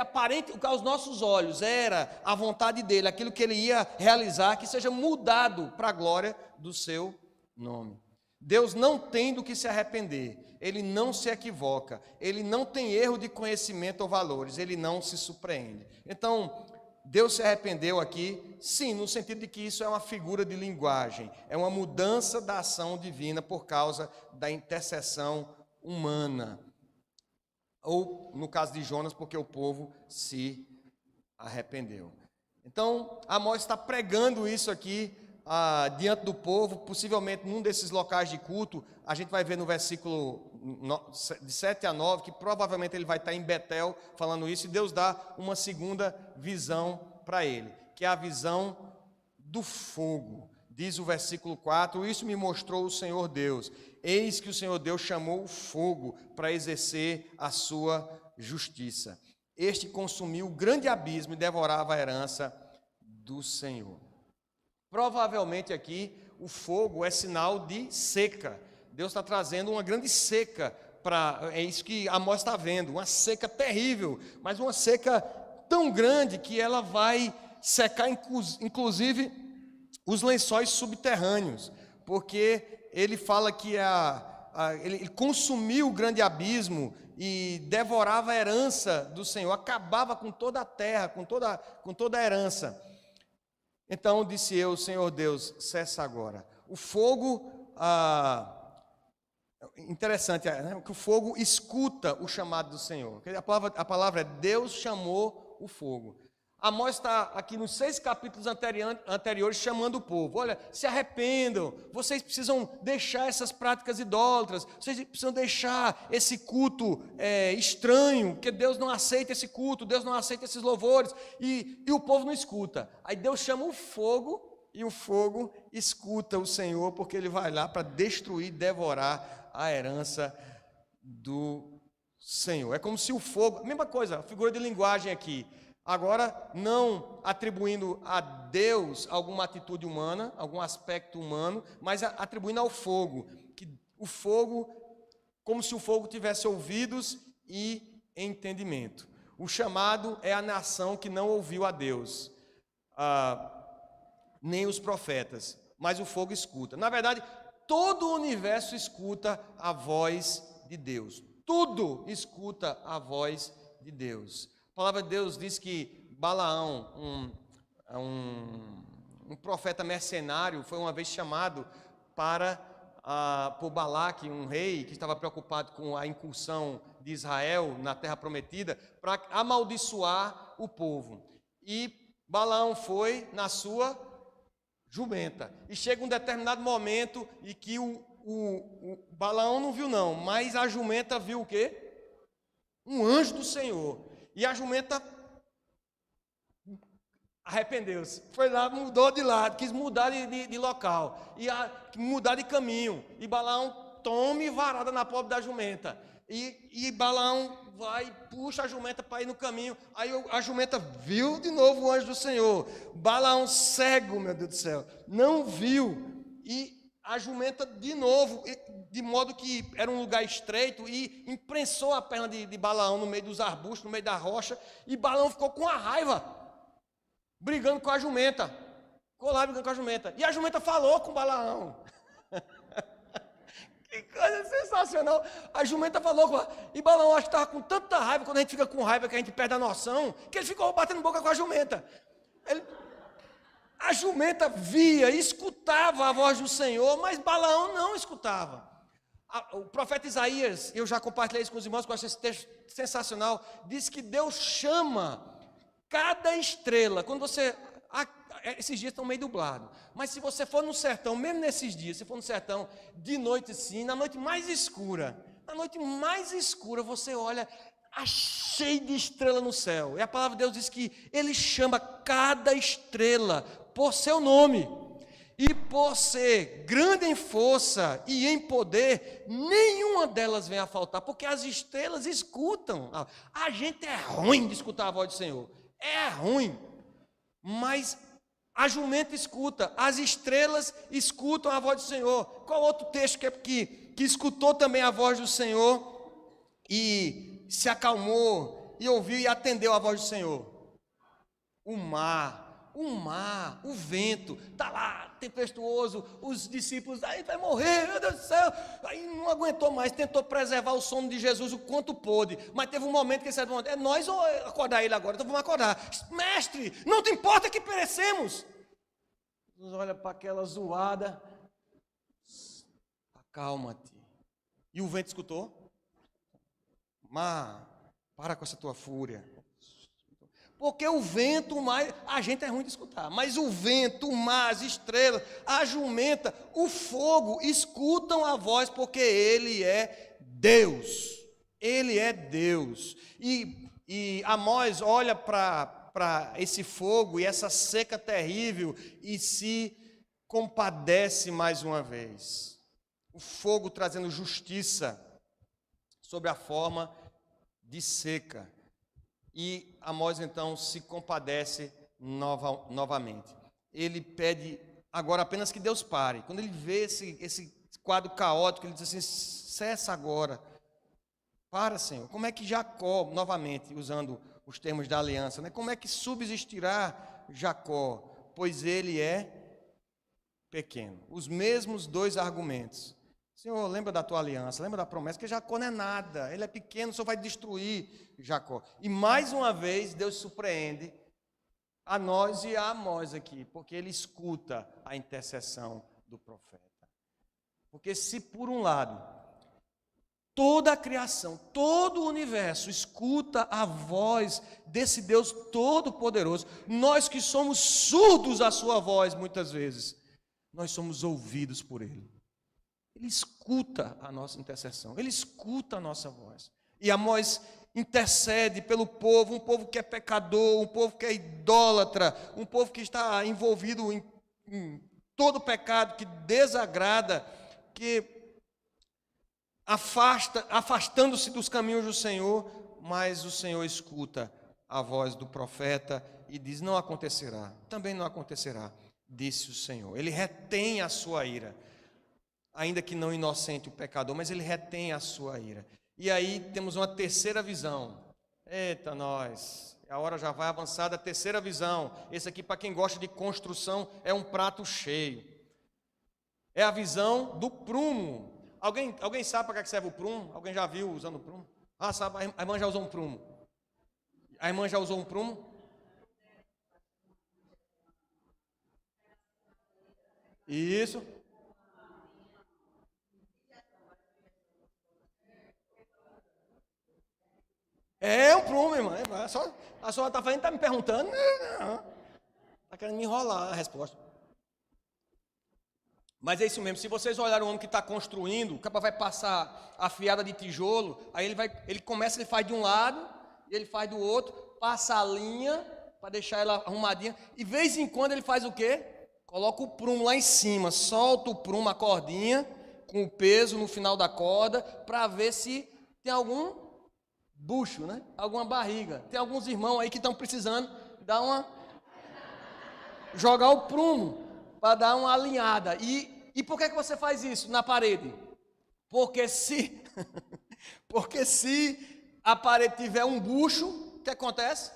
aos nossos olhos era a vontade dele, aquilo que ele ia realizar, que seja mudado para a glória do seu nome. Deus não tem do que se arrepender, ele não se equivoca, ele não tem erro de conhecimento ou valores, ele não se surpreende. Então, Deus se arrependeu aqui, sim, no sentido de que isso é uma figura de linguagem, é uma mudança da ação divina por causa da intercessão humana. Ou, no caso de Jonas, porque o povo se arrependeu. Então, Amós está pregando isso aqui diante do povo, possivelmente num desses locais de culto. A gente vai ver no versículo de 7 a 9, que provavelmente ele vai estar em Betel falando isso, e Deus dá uma segunda visão para ele, que é a visão do fogo. Diz o versículo 4, isso me mostrou o Senhor Deus. Eis que o Senhor Deus chamou o fogo para exercer a sua justiça. Este consumiu o grande abismo e devorava a herança do Senhor. Provavelmente aqui o fogo é sinal de seca. Deus está trazendo uma grande seca é isso que Amós está vendo, uma seca terrível, mas uma seca tão grande que ela vai secar inclusive os lençóis subterrâneos, porque ele fala que ele consumiu o grande abismo e devorava a herança do Senhor, acabava com toda a terra, com toda a herança. Então disse eu, Senhor Deus, cessa agora. O fogo, interessante, né? Que o fogo escuta o chamado do Senhor. A palavra é Deus chamou o fogo. Amós está aqui nos 6 capítulos anteriores chamando o povo. Olha, se arrependam, vocês precisam deixar essas práticas idólatras, vocês precisam deixar esse culto estranho, porque Deus não aceita esse culto, Deus não aceita esses louvores, e o povo não escuta. Aí Deus chama o fogo, e o fogo escuta o Senhor, porque ele vai lá para destruir, devorar a herança do Senhor. É como se o fogo, mesma coisa, figura de linguagem aqui. Agora, não atribuindo a Deus alguma atitude humana, algum aspecto humano, mas atribuindo ao fogo, que o fogo, como se o fogo tivesse ouvidos e entendimento. O chamado é a nação que não ouviu a Deus, nem os profetas, mas o fogo escuta. Na verdade, todo o universo escuta a voz de Deus. Tudo escuta a voz de Deus. A palavra de Deus diz que Balaão, um profeta mercenário, foi uma vez chamado por Balaque, um rei que estava preocupado com a incursão de Israel na terra prometida, para amaldiçoar o povo. E Balaão foi na sua jumenta. E chega um determinado momento em que o Balaão não viu não, mas a jumenta viu o quê? Um anjo do Senhor. E a jumenta arrependeu-se. Foi lá, mudou de lado, quis mudar de local. Mudar de caminho. E Balaão tome varada na pobre da jumenta. E Balaão vai, puxa a jumenta para ir no caminho. Aí a jumenta viu de novo o anjo do Senhor. Balaão cego, meu Deus do céu, não viu. E a jumenta de novo, de modo que era um lugar estreito, e imprensou a perna de Balaão no meio dos arbustos, no meio da rocha, e Balaão ficou com a raiva, brigando com a jumenta. Ficou lá brigando com a jumenta. E a jumenta falou com Balaão. Que coisa sensacional. A jumenta falou e Balaão acho que estava com tanta raiva, quando a gente fica com raiva que a gente perde a noção, que ele ficou batendo boca com a jumenta. A jumenta via, escutava a voz do Senhor, mas Balaão não escutava. O profeta Isaías, eu já compartilhei isso com os irmãos, que eu acho esse texto sensacional, diz que Deus chama cada estrela. Quando você... Esses dias estão meio dublados, mas se você for no sertão, mesmo nesses dias, se for no sertão, de noite sim, na noite mais escura, você olha... cheio de estrela no céu. E a palavra de Deus diz que ele chama cada estrela por seu nome. E por ser grande em força e em poder, nenhuma delas vem a faltar, porque as estrelas escutam. A gente é ruim de escutar a voz do Senhor. É ruim. Mas a jumenta escuta, as estrelas escutam a voz do Senhor. Qual outro texto que escutou também a voz do Senhor e se acalmou e ouviu e atendeu a voz do Senhor? O mar, o vento, está lá, tempestuoso, os discípulos, aí vai morrer, meu Deus do céu, aí não aguentou mais, tentou preservar o sono de Jesus o quanto pôde, mas teve um momento que ele disse, é nós ou acordar ele agora? Então vamos acordar. Mestre, não te importa que perecemos? Jesus olha para aquela zoada, acalma-te. E o vento escutou? mar, para com essa tua fúria. Porque o vento, o mar, a gente é ruim de escutar, mas o vento, o mar, as estrelas, a jumenta, o fogo, escutam a voz, porque Ele é Deus. Ele é Deus. E Amós olha para esse fogo e essa seca terrível e se compadece mais uma vez. O fogo trazendo justiça sobre a forma de seca. E Amós então se compadece novamente. Ele pede agora apenas que Deus pare. Quando ele vê esse quadro caótico, ele diz assim: cessa agora. Para, Senhor. Como é que Jacó, novamente, usando os termos da aliança, né? Como é que subsistirá Jacó? Pois ele é pequeno. Os mesmos dois argumentos. Senhor, lembra da tua aliança, lembra da promessa, que Jacó não é nada, ele é pequeno, o Senhor vai destruir Jacó. E mais uma vez, Deus surpreende a nós e a Amós aqui, porque ele escuta a intercessão do profeta. Porque se por um lado, toda a criação, todo o universo escuta a voz desse Deus Todo-Poderoso, nós que somos surdos à sua voz muitas vezes, nós somos ouvidos por Ele. Ele escuta a nossa intercessão, Ele escuta a nossa voz. E Amós intercede pelo povo, um povo que é pecador, um povo que é idólatra, um povo que está envolvido em todo pecado, que desagrada, que afastando-se dos caminhos do Senhor, mas o Senhor escuta a voz do profeta e diz: não acontecerá, também não acontecerá, disse o Senhor. Ele retém a sua ira, ainda que não inocente o pecador, mas ele retém a sua ira. E aí temos uma terceira visão. Eita, nós, a hora já vai avançar da terceira visão. Esse aqui, para quem gosta de construção, é um prato cheio. É a visão do prumo. Alguém sabe para que serve o prumo? Alguém já viu usando o prumo? Ah, sabe, a irmã já usou um prumo. A irmã já usou um prumo? Isso. É um prumo, irmã. A senhora está fazendo, está me perguntando? Não. Está querendo me enrolar a resposta. Mas é isso mesmo, se vocês olharem o homem que está construindo, o cara vai passar a fiada de tijolo, aí ele faz de um lado, e ele faz do outro, passa a linha, para deixar ela arrumadinha, e de vez em quando ele faz o quê? Coloca o prumo lá em cima, solta o prumo, a cordinha, com o peso no final da corda, para ver se tem algum bucho, né? Alguma barriga. Tem alguns irmãos aí que estão precisando jogar o prumo, para dar uma alinhada. E por que você faz isso na parede? Porque se a parede tiver um bucho, o que acontece?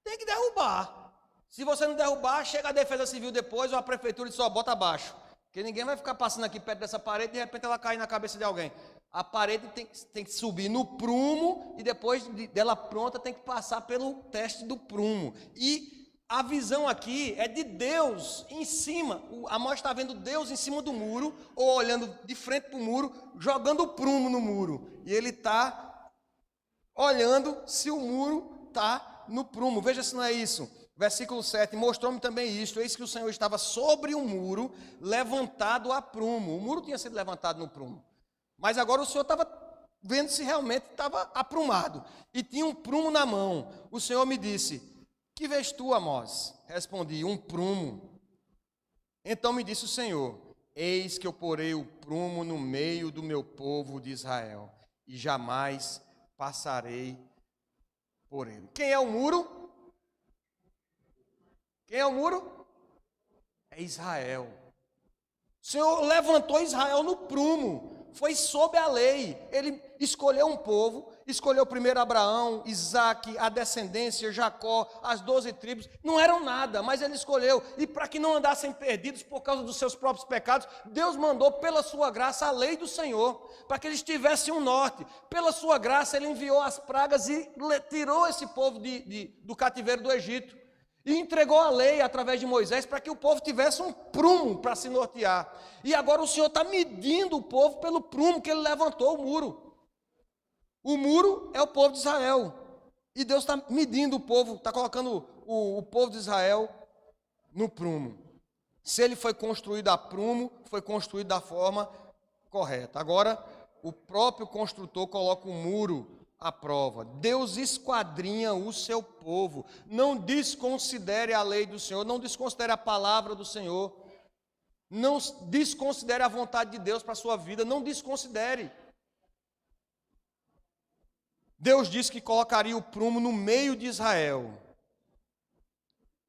Tem que derrubar. Se você não derrubar, chega a Defesa Civil depois, ou a prefeitura só bota abaixo. Porque ninguém vai ficar passando aqui perto dessa parede e de repente ela cair na cabeça de alguém. A parede tem que subir no prumo e depois dela pronta tem que passar pelo teste do prumo. E a visão aqui é de Deus em cima. Amós está vendo Deus em cima do muro, ou olhando de frente para o muro, jogando o prumo no muro. E ele está olhando se o muro está no prumo. Veja se não é isso. Versículo 7, mostrou-me também isto: eis que o Senhor estava sobre um muro, levantado a prumo. O muro tinha sido levantado no prumo, mas agora o Senhor estava vendo se realmente estava aprumado, e tinha um prumo na mão. O Senhor me disse: que vês tu, Amós? Respondi: um prumo. Então me disse o Senhor: eis que eu porei o prumo no meio do meu povo de Israel, e jamais passarei por ele. Quem é o muro? Quem é o muro? É Israel. O Senhor levantou Israel no prumo, foi sob a lei. Ele escolheu um povo, escolheu primeiro Abraão, Isaque, a descendência, Jacó, as 12 tribos. Não eram nada, mas ele escolheu. E para que não andassem perdidos por causa dos seus próprios pecados, Deus mandou pela sua graça a lei do Senhor, para que eles tivessem um norte. Pela sua graça ele enviou as pragas e tirou esse povo do cativeiro do Egito. E entregou a lei através de Moisés para que o povo tivesse um prumo para se nortear. E agora o Senhor está medindo o povo pelo prumo que ele levantou o muro. O muro é o povo de Israel. E Deus está medindo o povo, está colocando o povo de Israel no prumo. Se ele foi construído a prumo, foi construído da forma correta. Agora, o próprio construtor coloca o muro à prova. Deus esquadrinha o seu povo. Não desconsidere a lei do Senhor, não desconsidere a palavra do Senhor. Não desconsidere a vontade de Deus para a sua vida, não desconsidere. Deus disse que colocaria o prumo no meio de Israel.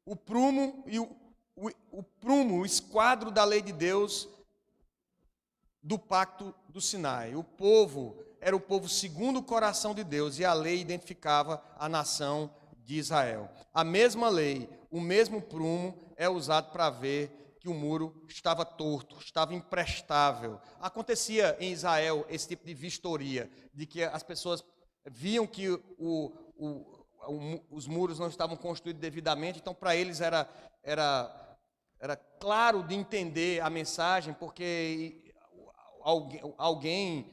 O prumo e o esquadro da lei de Deus do pacto do Sinai. O povo era o povo segundo o coração de Deus e a lei identificava a nação de Israel. A mesma lei, o mesmo prumo é usado para ver que o muro estava torto, estava imprestável. Acontecia em Israel esse tipo de vistoria, de que as pessoas viam que os muros não estavam construídos devidamente, então para eles era claro de entender a mensagem, porque alguém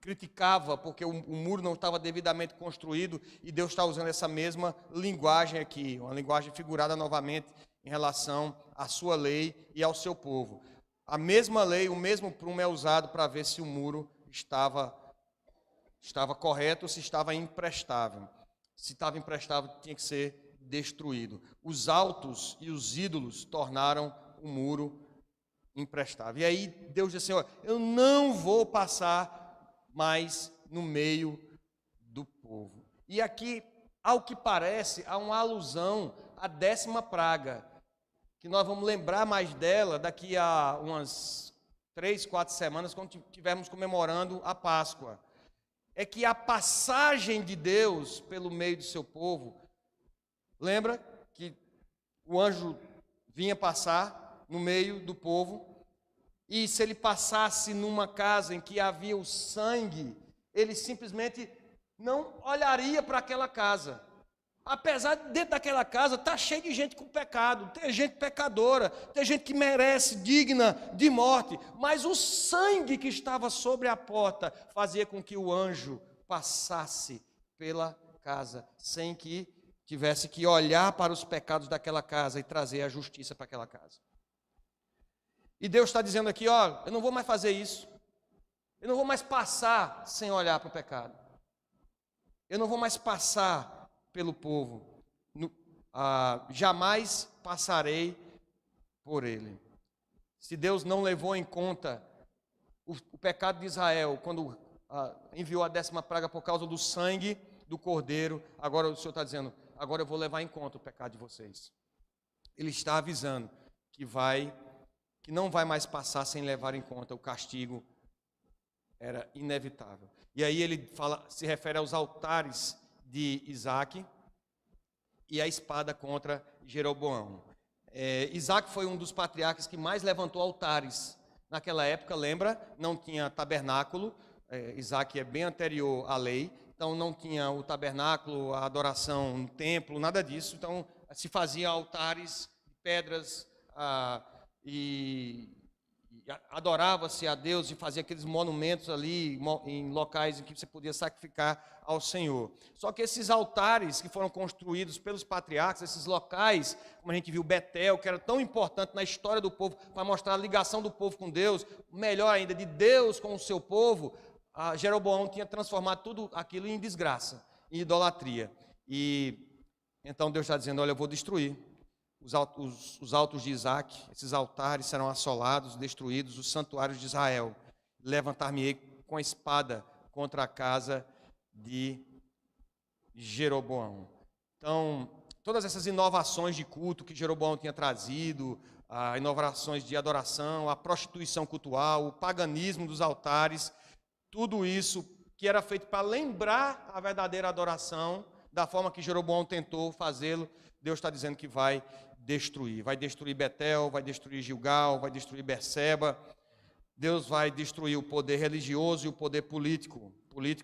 criticava porque o muro não estava devidamente construído, e Deus está usando essa mesma linguagem aqui, uma linguagem figurada novamente em relação à sua lei e ao seu povo. A mesma lei, o mesmo prumo é usado para ver se o muro estava correto ou se estava imprestável. Se estava imprestável, tinha que ser destruído. Os altos e os ídolos tornaram o muro imprestável. E aí Deus disse assim: olha, eu não vou passar mais no meio do povo. E aqui, ao que parece, há uma alusão à 10ª praga, que nós vamos lembrar mais dela daqui a umas 3, 4 semanas, quando estivermos comemorando a Páscoa. É que a passagem de Deus pelo meio do seu povo, lembra que o anjo vinha passar no meio do povo, e se ele passasse numa casa em que havia o sangue, ele simplesmente não olharia para aquela casa. Apesar de dentro daquela casa estar cheio de gente com pecado, tem gente pecadora, tem gente que merece, digna de morte, mas o sangue que estava sobre a porta fazia com que o anjo passasse pela casa, sem que tivesse que olhar para os pecados daquela casa e trazer a justiça para aquela casa. E Deus está dizendo aqui: ó, eu não vou mais fazer isso, eu não vou mais passar sem olhar para o pecado, eu não vou mais passar pelo povo, jamais passarei por ele. Se Deus não levou em conta o pecado de Israel, quando enviou a 10ª praga por causa do sangue do cordeiro, agora o Senhor está dizendo: agora eu vou levar em conta o pecado de vocês. Ele está avisando que não vai mais passar sem levar em conta. O castigo era inevitável. E aí ele se refere aos altares de Isaac e a espada contra Jeroboão. Isaac foi um dos patriarcas que mais levantou altares. Naquela época, lembra, não tinha tabernáculo. Isaac é bem anterior à lei, então não tinha o tabernáculo, a adoração no templo, nada disso. Então se fazia altares de pedras e adorava-se a Deus e fazia aqueles monumentos ali em locais em que você podia sacrificar ao Senhor. Só que esses altares que foram construídos pelos patriarcas, esses locais, como a gente viu Betel, que era tão importante na história do povo, para mostrar a ligação do povo com Deus, melhor ainda, de Deus com o seu povo, Jeroboão tinha transformado tudo aquilo em desgraça, em idolatria. E então Deus está dizendo: olha, eu vou destruir os altos de Isaac, esses altares serão assolados, destruídos, os santuários de Israel. Levantar-me-ei com a espada contra a casa de Jeroboão. Então, todas essas inovações de culto que Jeroboão tinha trazido, inovações de adoração, a prostituição cultual, o paganismo dos altares, tudo isso que era feito para lembrar a verdadeira adoração, da forma que Jeroboão tentou fazê-lo, Deus está dizendo que vai destruir. Vai destruir Betel, vai destruir Gilgal, vai destruir Berseba. Deus vai destruir o poder religioso e o poder político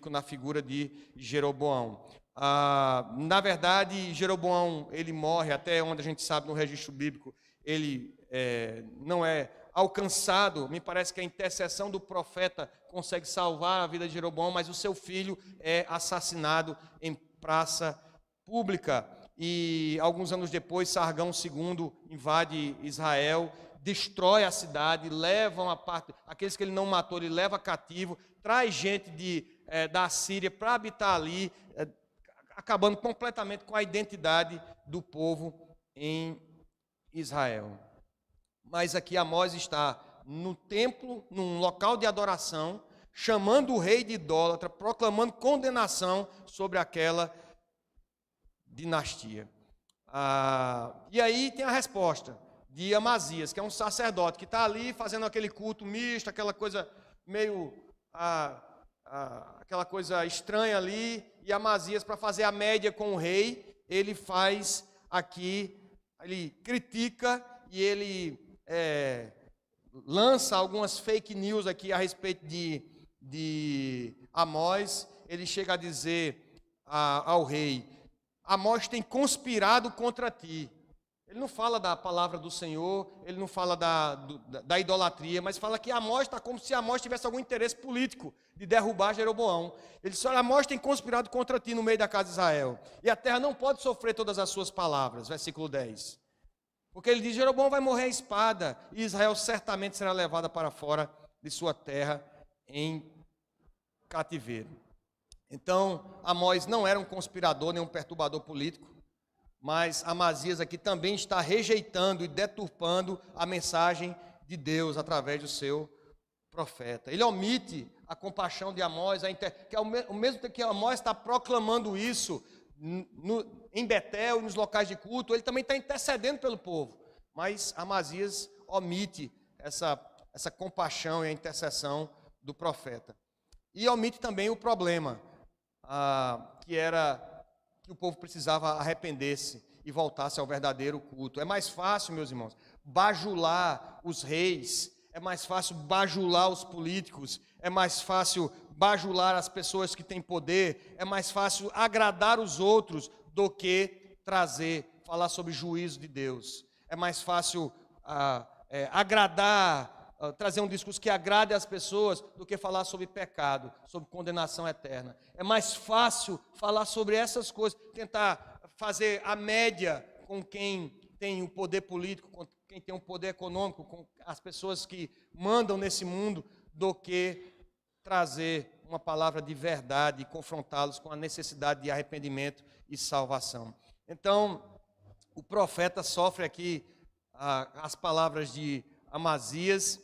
na figura de Jeroboão. Na verdade, Jeroboão, ele morre, até onde a gente sabe no registro bíblico, ele não é alcançado. Me parece que a intercessão do profeta consegue salvar a vida de Jeroboão, mas o seu filho é assassinado em praça pública. E alguns anos depois, Sargão II invade Israel, destrói a cidade, leva uma parte, aqueles que ele não matou, ele leva cativo, traz gente da Síria para habitar ali, acabando completamente com a identidade do povo em Israel. Mas aqui Amós está no templo, num local de adoração, chamando o rei de idólatra, proclamando condenação sobre aquela dinastia. E aí tem a resposta de Amazias, que é um sacerdote que está ali fazendo aquele culto misto, aquela coisa meio aquela coisa estranha ali, e Amazias, para fazer a média com o rei, ele faz aqui, ele critica e ele lança algumas fake news aqui a respeito de Amós. Ele chega a dizer ao rei: Amós tem conspirado contra ti. Ele não fala da palavra do Senhor, ele não fala da idolatria, mas fala que Amós está como se Amós tivesse algum interesse político de derrubar Jeroboão. Ele diz: Amós tem conspirado contra ti no meio da casa de Israel, e a terra não pode sofrer todas as suas palavras. Versículo 10. Porque ele diz: Jeroboão vai morrer à espada, e Israel certamente será levada para fora de sua terra em cativeiro. Então, Amós não era um conspirador, nem um perturbador político, mas Amazias aqui também está rejeitando e deturpando a mensagem de Deus através do seu profeta. Ele omite a compaixão de Amós, que ao mesmo tempo que Amós está proclamando isso em Betel e nos locais de culto, ele também está intercedendo pelo povo. Mas Amazias omite essa compaixão e a intercessão do profeta. E omite também o problema, que era que o povo precisava arrepender-se e voltasse ao verdadeiro culto. É mais fácil, meus irmãos, bajular os reis, é mais fácil bajular os políticos, é mais fácil bajular as pessoas que têm poder, é mais fácil agradar os outros do que falar sobre juízo de Deus. É mais fácil trazer um discurso que agrade as pessoas do que falar sobre pecado, sobre condenação eterna. É mais fácil falar sobre essas coisas, tentar fazer a média com quem tem o poder político, com quem tem o poder econômico, com as pessoas que mandam nesse mundo, do que trazer uma palavra de verdade e confrontá-los com a necessidade de arrependimento e salvação. Então, o profeta sofre aqui as palavras de Amazias.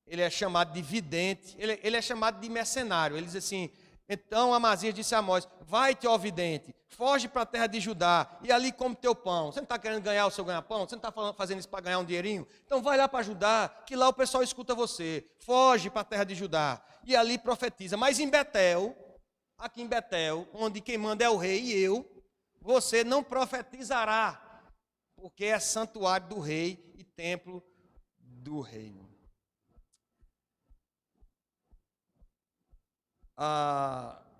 Ele é chamado de vidente, ele é chamado de mercenário. Ele diz assim: então Amazias disse a Amós: vai-te, ó vidente, foge para a terra de Judá, e ali come teu pão. Você não está querendo ganhar o seu ganha-pão? Você não está fazendo isso para ganhar um dinheirinho? Então vai lá para Judá, que lá o pessoal escuta você. Foge para a terra de Judá, e ali profetiza. Mas em Betel, aqui em Betel, onde quem manda é o rei e eu, você não profetizará, porque é santuário do rei e templo do reino.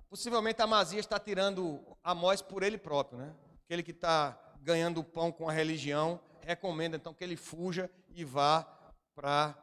Possivelmente Amazias está tirando Amós por ele próprio, né? Aquele que está ganhando o pão com a religião, recomenda então que ele fuja e vá para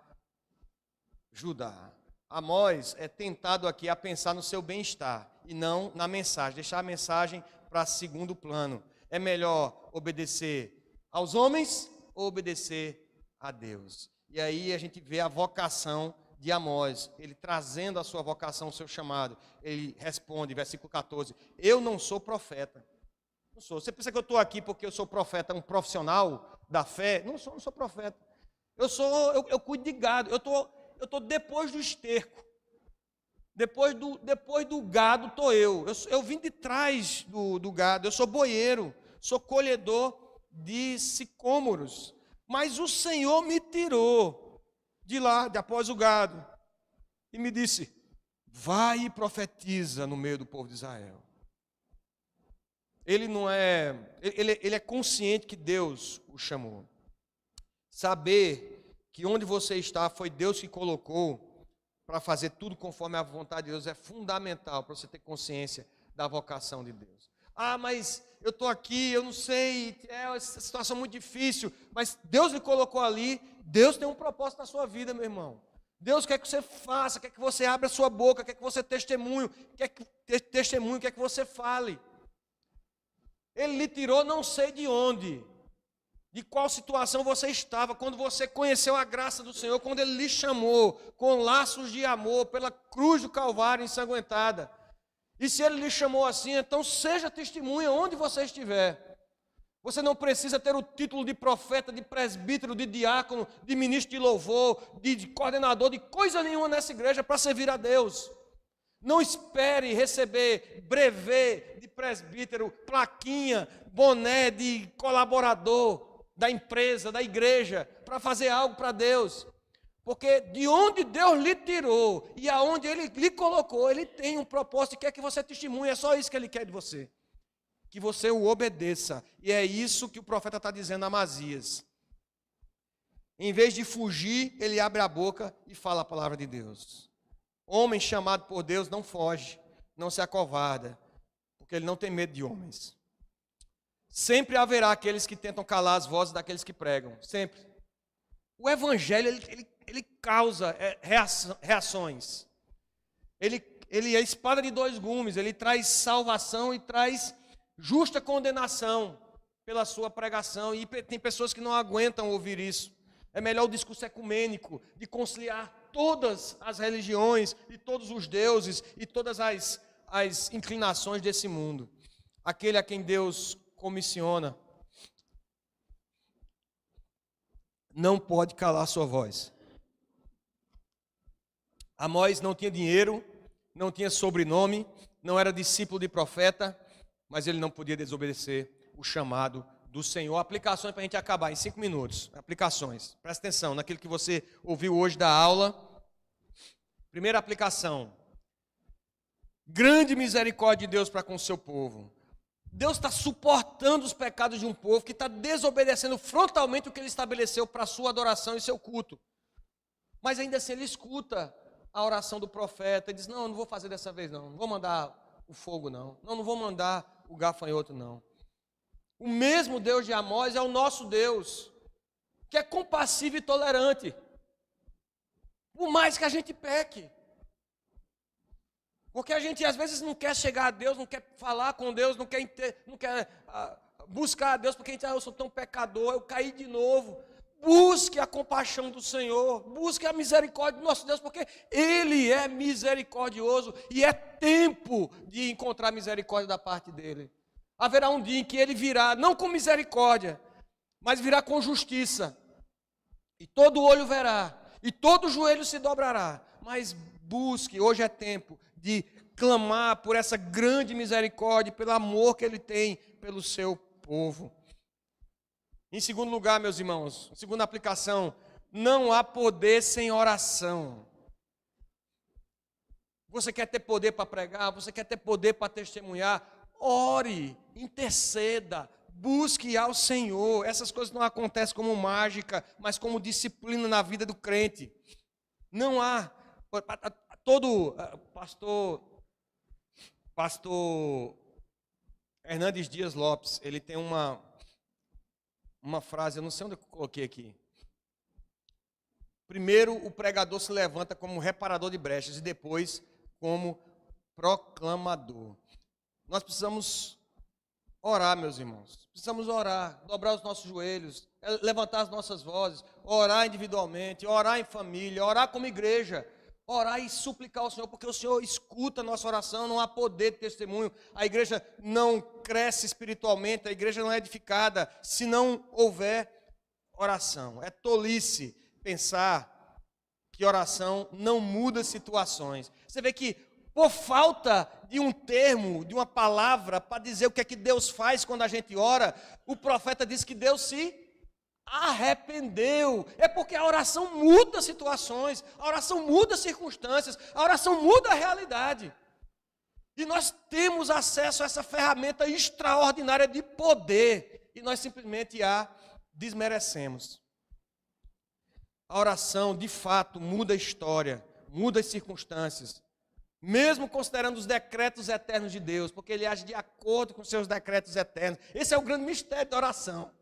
Judá. Amós é tentado aqui a pensar no seu bem-estar e não na mensagem, deixar a mensagem para segundo plano. É melhor obedecer aos homens ou obedecer a Deus? E aí a gente vê a vocação de Amós, ele trazendo a sua vocação, o seu chamado. Ele responde, versículo 14: eu não sou profeta. Não sou. Você pensa que eu estou aqui porque eu sou profeta, um profissional da fé? Não sou profeta. Eu cuido de gado. Eu tô depois do esterco. Depois do gado estou eu. Eu vim de trás do gado. Eu sou boieiro, sou colhedor de sicômoros. Mas o Senhor me tirou de lá, de após o gado, e me disse: vai e profetiza no meio do povo de Israel. Ele é consciente que Deus o chamou. Saber que onde você está foi Deus que colocou para fazer tudo conforme a vontade de Deus é fundamental para você ter consciência da vocação de Deus. Ah, mas eu estou aqui, eu não sei, é uma situação muito difícil, mas Deus lhe colocou ali, Deus tem um propósito na sua vida, meu irmão. Deus quer que você faça, quer que você abra a sua boca, quer que você quer que você fale. Ele lhe tirou não sei de onde, de qual situação você estava, quando você conheceu a graça do Senhor, quando Ele lhe chamou com laços de amor pela cruz do Calvário ensanguentada. E se Ele lhe chamou assim, então seja testemunha onde você estiver. Você não precisa ter o título de profeta, de presbítero, de diácono, de ministro de louvor, de coordenador, de coisa nenhuma nessa igreja para servir a Deus. Não espere receber brevê de presbítero, plaquinha, boné de colaborador da empresa, da igreja, para fazer algo para Deus. Porque de onde Deus lhe tirou e aonde Ele lhe colocou, Ele tem um propósito e quer que você testemunhe. É só isso que Ele quer de você. Que você o obedeça. E é isso que o profeta está dizendo a Amazias. Em vez de fugir, ele abre a boca e fala a palavra de Deus. Homem chamado por Deus não foge, não se acovarda, porque ele não tem medo de homens. Sempre haverá aqueles que tentam calar as vozes daqueles que pregam, sempre. O evangelho, ele causa reações. Ele é a espada de dois gumes, ele traz salvação e traz justa condenação pela sua pregação. E tem pessoas que não aguentam ouvir isso. É melhor o discurso ecumênico, de conciliar todas as religiões e todos os deuses e todas as inclinações desse mundo. Aquele a quem Deus comissiona não pode calar sua voz. Amós não tinha dinheiro, não tinha sobrenome, não era discípulo de profeta, mas ele não podia desobedecer o chamado do Senhor. Aplicações para a gente acabar em 5 minutos. Aplicações. Presta atenção naquilo que você ouviu hoje da aula. Primeira aplicação. Grande misericórdia de Deus para com o seu povo. Deus está suportando os pecados de um povo que está desobedecendo frontalmente o que Ele estabeleceu para a sua adoração e seu culto. Mas ainda assim Ele escuta a oração do profeta e diz, não vou fazer dessa vez não vou mandar o fogo não vou mandar o gafanhoto não. O mesmo Deus de Amós é o nosso Deus, que é compassivo e tolerante, por mais que a gente peque. Porque a gente às vezes não quer chegar a Deus, não quer falar com Deus, não quer buscar a Deus, porque a gente, eu sou tão pecador, eu caí de novo. Busque a compaixão do Senhor, busque a misericórdia do nosso Deus, porque Ele é misericordioso e é tempo de encontrar misericórdia da parte dEle. Haverá um dia em que Ele virá, não com misericórdia, mas virá com justiça. E todo olho verá, e todo joelho se dobrará. Mas busque, hoje é tempo de clamar por essa grande misericórdia, pelo amor que Ele tem pelo seu povo. Em segundo lugar, meus irmãos, segunda aplicação, não há poder sem oração. Você quer ter poder para pregar, você quer ter poder para testemunhar, ore, interceda, busque ao Senhor. Essas coisas não acontecem como mágica, mas como disciplina na vida do crente. Não há, todo pastor Hernandes Dias Lopes, ele tem uma frase, eu não sei onde eu coloquei aqui. Primeiro, o pregador se levanta como reparador de brechas e depois como proclamador. Nós precisamos orar, meus irmãos. Precisamos orar, dobrar os nossos joelhos, levantar as nossas vozes, orar individualmente, orar em família, orar como igreja, orar e suplicar ao Senhor, porque o Senhor escuta a nossa oração, não há poder de testemunho. A igreja não cresce espiritualmente, a igreja não é edificada se não houver oração. É tolice pensar que oração não muda situações. Você vê que por falta de um termo, de uma palavra para dizer o que é que Deus faz quando a gente ora, o profeta diz que Deus se arrependeu. É porque a oração muda situações, a oração muda circunstâncias, a oração muda a realidade. E nós temos acesso a essa ferramenta extraordinária de poder e nós simplesmente a desmerecemos. A oração, de fato, muda a história, muda as circunstâncias. mesmo considerando os decretos eternos de Deus, porque Ele age de acordo com os seus decretos eternos. Esse é o grande mistério da oração.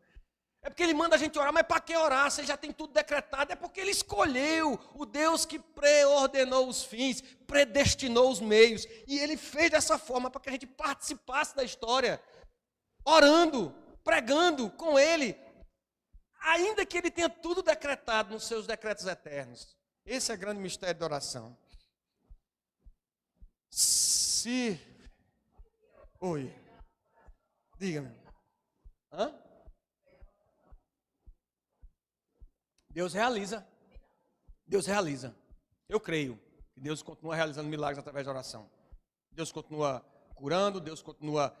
É porque Ele manda a gente orar, mas para que orar? Você já tem tudo decretado. É porque Ele escolheu o Deus que preordenou os fins, predestinou os meios. E Ele fez dessa forma para que a gente participasse da história, orando, pregando com Ele, ainda que Ele tenha tudo decretado nos seus decretos eternos. Esse é o grande mistério da oração. Oi. Diga-me. Hã? Deus realiza. Deus realiza. Eu creio que Deus continua realizando milagres através da oração. Deus continua curando, Deus continua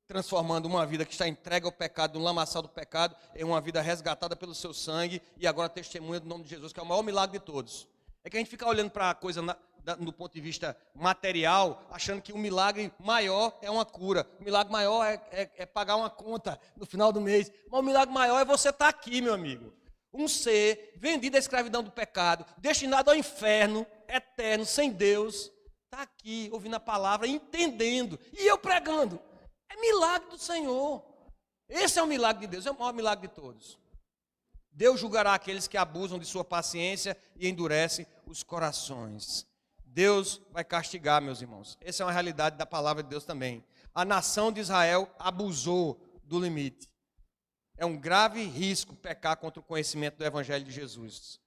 transformando uma vida que está entregue ao pecado, no lamaçal do pecado, em uma vida resgatada pelo seu sangue e agora testemunha do nome de Jesus, que é o maior milagre de todos. É que a gente fica olhando para a coisa do ponto de vista material, achando que o milagre maior é uma cura, o milagre maior é pagar uma conta no final do mês, mas o milagre maior é você estar aqui, meu amigo. Um ser vendido à escravidão do pecado, destinado ao inferno eterno, sem Deus, está aqui ouvindo a palavra, entendendo, e eu pregando. É milagre do Senhor. Esse é o milagre de Deus, é o maior milagre de todos. Deus julgará aqueles que abusam de sua paciência e endurecem os corações. Deus vai castigar, meus irmãos. Essa é uma realidade da palavra de Deus também. A nação de Israel abusou do limite. É um grave risco pecar contra o conhecimento do Evangelho de Jesus.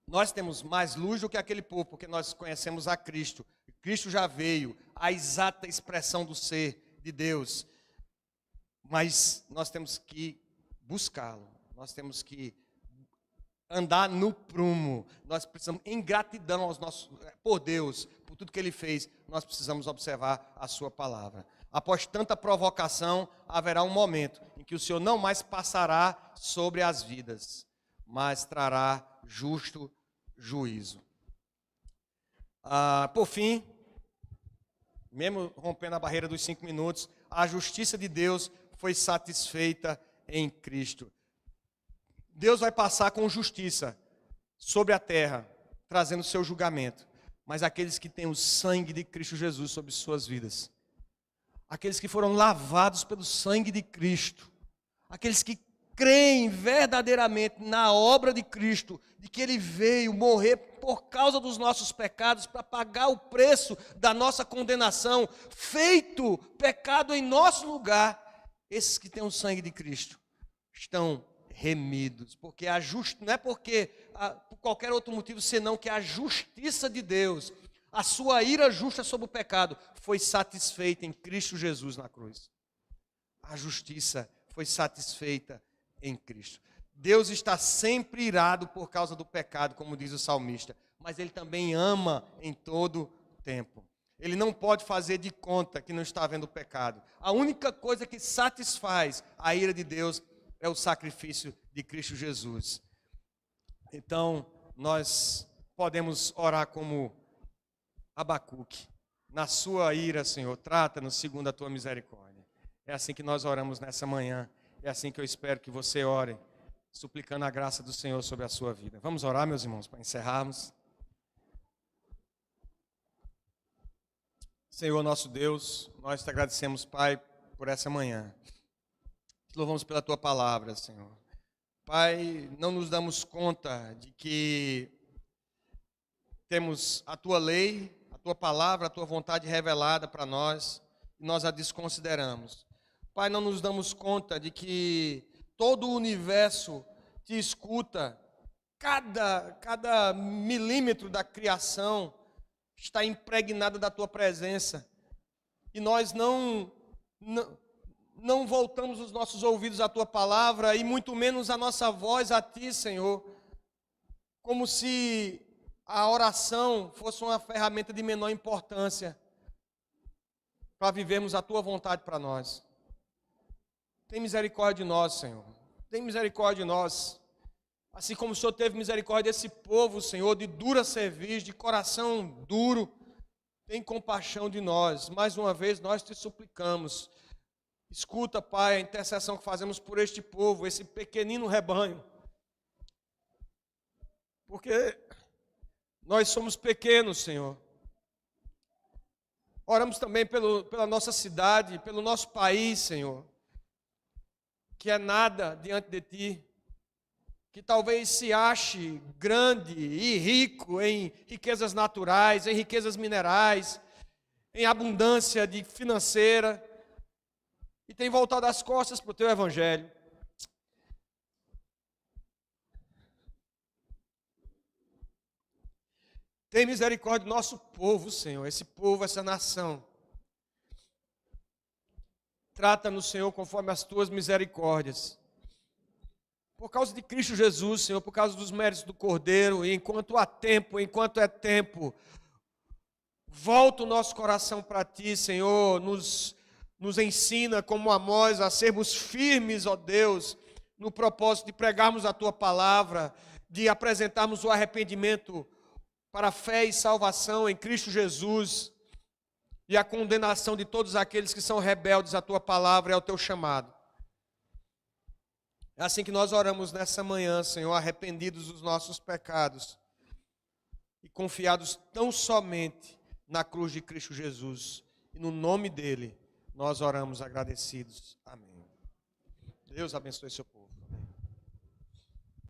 Nós temos mais luz do que aquele povo, porque nós conhecemos a Cristo. Cristo já veio, a exata expressão do ser de Deus. Mas nós temos que buscá-lo. Nós temos que andar no prumo. Nós precisamos, em gratidão por Deus, por tudo que Ele fez, nós precisamos observar a sua palavra. Após tanta provocação, haverá um momento em que o Senhor não mais passará sobre as vidas, mas trará justo juízo. Por fim, mesmo rompendo a barreira dos 5 minutos, a justiça de Deus foi satisfeita em Cristo. Deus vai passar com justiça sobre a terra, trazendo o seu julgamento. Mas aqueles que têm o sangue de Cristo Jesus sobre suas vidas, aqueles que foram lavados pelo sangue de Cristo, aqueles que creem verdadeiramente na obra de Cristo, de que Ele veio morrer por causa dos nossos pecados, para pagar o preço da nossa condenação, feito pecado em nosso lugar, esses que têm o sangue de Cristo estão remidos, porque não é porque por qualquer outro motivo, senão que a justiça de Deus, a sua ira justa sobre o pecado, foi satisfeita em Cristo Jesus na cruz. A justiça foi satisfeita em Cristo. Deus está sempre irado por causa do pecado, como diz o salmista, mas Ele também ama em todo tempo. Ele não pode fazer de conta que não está vendo o pecado. A única coisa que satisfaz a ira de Deus é o sacrifício de Cristo Jesus. Então, nós podemos orar como Abacuque. Na sua ira, Senhor, trata-nos segundo a tua misericórdia. É assim que nós oramos nessa manhã. É assim que eu espero que você ore, suplicando a graça do Senhor sobre a sua vida. Vamos orar, meus irmãos, para encerrarmos. Senhor, nosso Deus, nós te agradecemos, Pai, por essa manhã. Te louvamos pela tua palavra, Senhor. Pai, não nos damos conta de que temos a tua lei, a tua palavra, a tua vontade revelada para nós, e nós a desconsideramos. Pai, não nos damos conta de que todo o universo te escuta, cada milímetro da criação está impregnado da tua presença, e nós não voltamos os nossos ouvidos à tua palavra, e muito menos a nossa voz a ti, Senhor, como se a oração fosse uma ferramenta de menor importância para vivermos a tua vontade para nós. Tem misericórdia de nós, Senhor. Tem misericórdia de nós. Assim como o Senhor teve misericórdia desse povo, Senhor, de dura cerviz, de coração duro, tem compaixão de nós. Mais uma vez, nós te suplicamos. Escuta, Pai, a intercessão que fazemos por este povo, esse pequenino rebanho. Porque nós somos pequenos, Senhor. Oramos também pela nossa cidade, pelo nosso país, Senhor, que é nada diante de Ti, que talvez se ache grande e rico em riquezas naturais, em riquezas minerais, em abundância financeira, e tem voltado as costas para o Teu Evangelho. Tem misericórdia do nosso povo, Senhor, esse povo, essa nação. Trata-nos, Senhor, conforme as Tuas misericórdias. Por causa de Cristo Jesus, Senhor, por causa dos méritos do Cordeiro, e enquanto há tempo, enquanto é tempo, volta o nosso coração para Ti, Senhor, nos ensina, como Amós, a sermos firmes, ó Deus, no propósito de pregarmos a Tua palavra, de apresentarmos o arrependimento para a fé e salvação em Cristo Jesus, e a condenação de todos aqueles que são rebeldes à Tua palavra e ao Teu chamado. É assim que nós oramos nessa manhã, Senhor, arrependidos dos nossos pecados e confiados tão somente na cruz de Cristo Jesus. E no nome dele, nós oramos agradecidos. Amém. Deus abençoe seu povo.